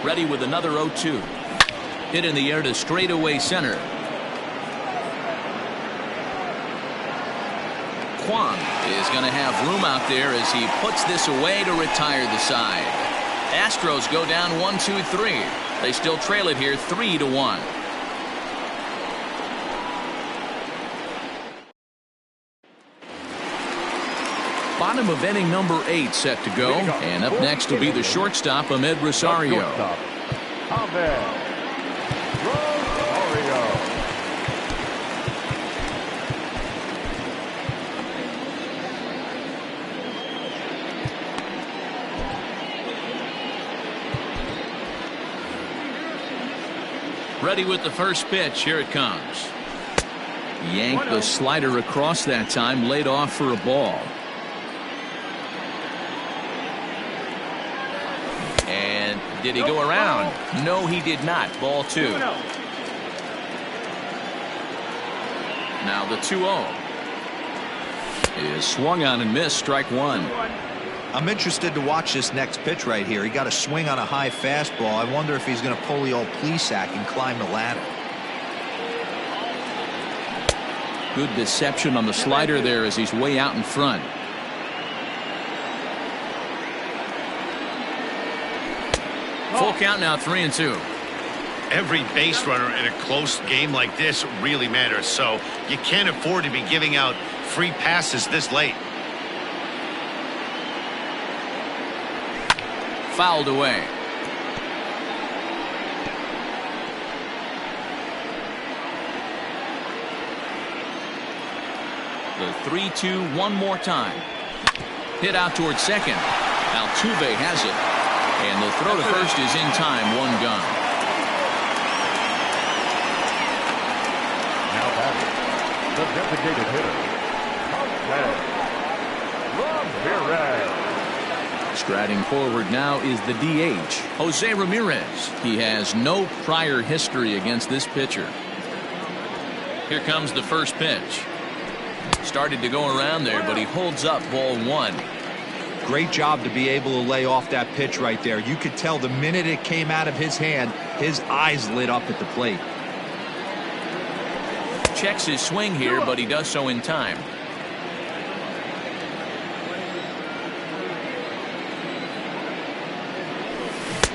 Ready with another 0-2. Hit in the air to straightaway center. Kwan is going to have room out there as he puts this away to retire the side. Astros go down 1-2-3. They still trail it here 3-1. Bottom of inning number 8 set to go, and up next will be the shortstop, Ahmed Rosario. Ready with the first pitch. Here it comes. Yanked the slider across that time, laid off for a ball. And did he go around? No, he did not. Ball 2. Now the 2-0 is swung on and missed. Strike 1. I'm interested to watch this next pitch right here. He got a swing on a high fastball. I wonder if he's going to pull the old Plesac and climb the ladder. Good deception on the slider there as he's way out in front. Full count now, 3-2. Every base runner in a close game like this really matters, so you can't afford to be giving out free passes this late. Fouled away. The 3-2 one more time. Hit out towards second. Altuve has it. And the throw to first is in time. 1 gone. Now batting, the designated hitter, Ramirez. Striding forward now is the DH, Jose Ramirez. He has no prior history against this pitcher. Here comes the first pitch. Started to go around there, but he holds up. Ball 1. Great job to be able to lay off that pitch right there. You could tell the minute it came out of his hand, his eyes lit up at the plate. Checks his swing here, but he does so in time.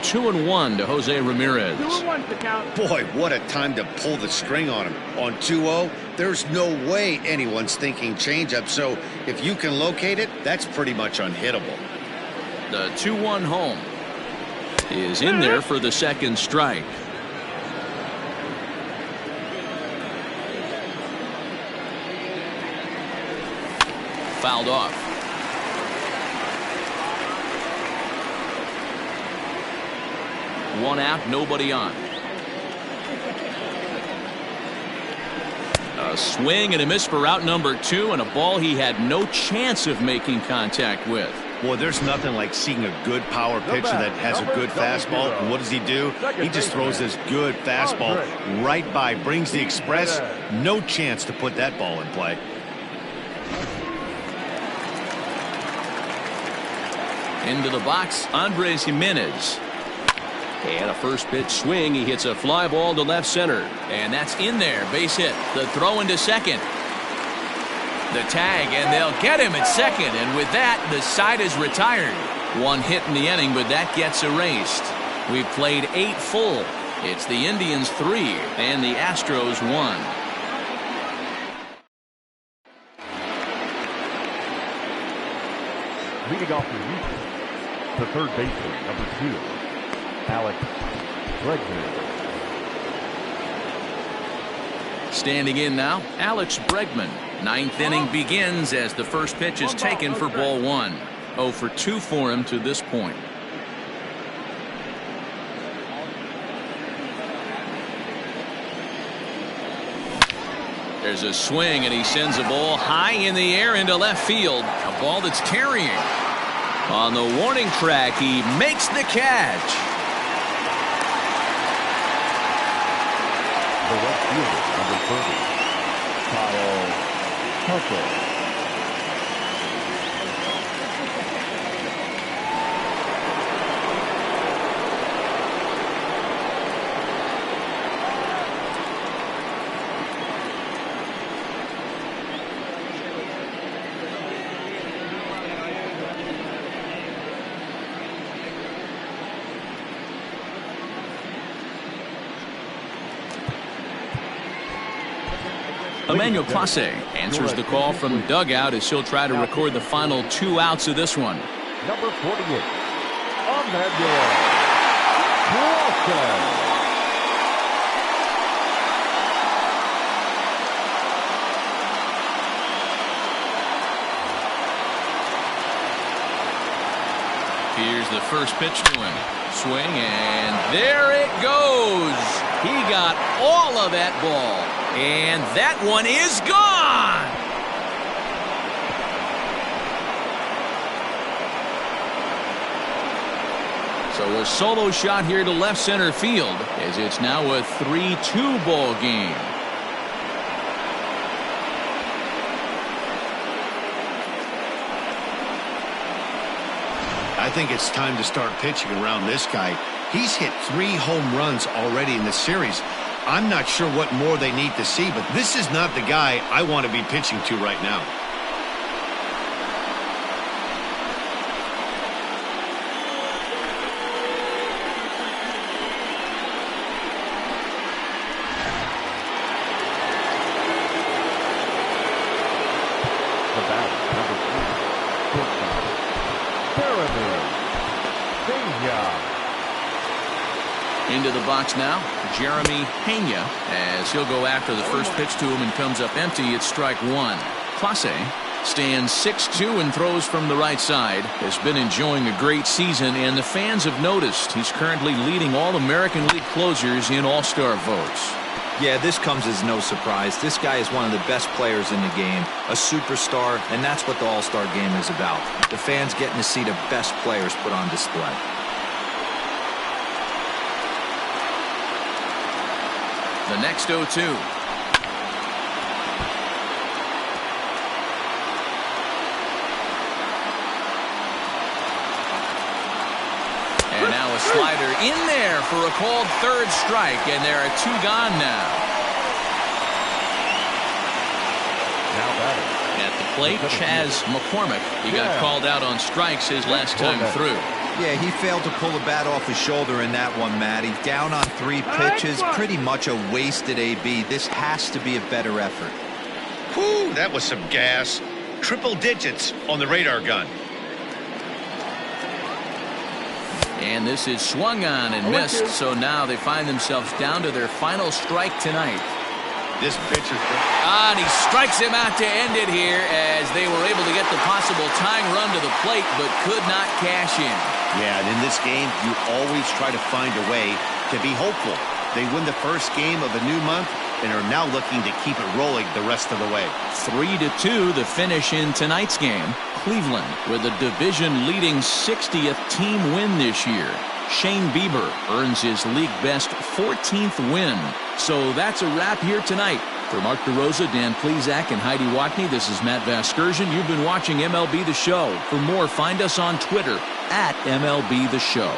Two and 1 to Jose Ramirez. 2-1 to count. Boy, what a time to pull the string on him. On 2-0, there's no way anyone's thinking changeup. So if you can locate it, that's pretty much unhittable. The 2-1 home is in there for the second strike. Fouled off. One out, nobody on. A swing and a miss for out number 2, and a ball he had no chance of making contact with. Boy, there's nothing like seeing a good power pitcher that has a good fastball. And what does he do? He just throws this good fastball right by, brings the express. No chance to put that ball in play. Into the box, Andres Jimenez. And a first pitch swing. He hits a fly ball to left center. And that's in there. Base hit. The throw into second. The tag, and they'll get him at second. And with that, the side is retired. One hit in the inning, but that gets erased. We've played 8 full. It's the Indians 3 and the Astros 1. Leading off the Houston, the third baseman, number 2, Alex Bregman. Standing in now, Alex Bregman. 9th inning begins as the first pitch is taken for ball 1. 0 for 2 for him to this point. There's a swing, and he sends a ball high in the air into left field. A ball that's carrying. On the warning track, he makes the catch. The left fielder, number 30, Kyle Tucker. Emmanuel Clase answers the call from dugout as he'll try to record the final 2 outs of this one. Number 48, Emmanuel Clase. Here's the first pitch to him. Swing, and there it goes. He got all of that ball. And that one is gone. So a solo shot here to left center field as it's now a 3-2 ball game. I think it's time to start pitching around this guy. He's hit 3 home runs already in the series. I'm not sure what more they need to see, but this is not the guy I want to be pitching to right now. The batter, number 3, Into the box now, Jeremy Pena, as he'll go after the first pitch to him and comes up empty. It's strike 1. Clase stands 6'2" and throws from the right side. Has been enjoying a great season, and the fans have noticed he's currently leading all American League closers in All-Star votes. Yeah, this comes as no surprise. This guy is one of the best players in the game, a superstar, and that's what the All-Star game is about. The fans getting to see the best players put on display. The next 0-2. And now a slider in there for a called third strike, and there are 2 gone now. At the plate, Chaz McCormick. He got called out on strikes his last time through. Yeah, he failed to pull the bat off his shoulder in that one, Matty. Down on 3 pitches, pretty much a wasted AB. This has to be a better effort. Whew, that was some gas. Triple digits on the radar gun. And this is swung on and missed, so now they find themselves down to their final strike tonight. This pitch is... And he strikes him out to end it here as they were able to get the possible tying run to the plate but could not cash in. Yeah, and in this game, you always try to find a way to be hopeful. They win the first game of a new month and are now looking to keep it rolling the rest of the way. 3-2 the finish in tonight's game. Cleveland with a division-leading 60th team win this year. Shane Bieber earns his league-best 14th win. So that's a wrap here tonight. For Mark DeRosa, Dan Plesac, and Heidi Watney, this is Matt Vasgersian. You've been watching MLB The Show. For more, find us on Twitter @MLB The Show.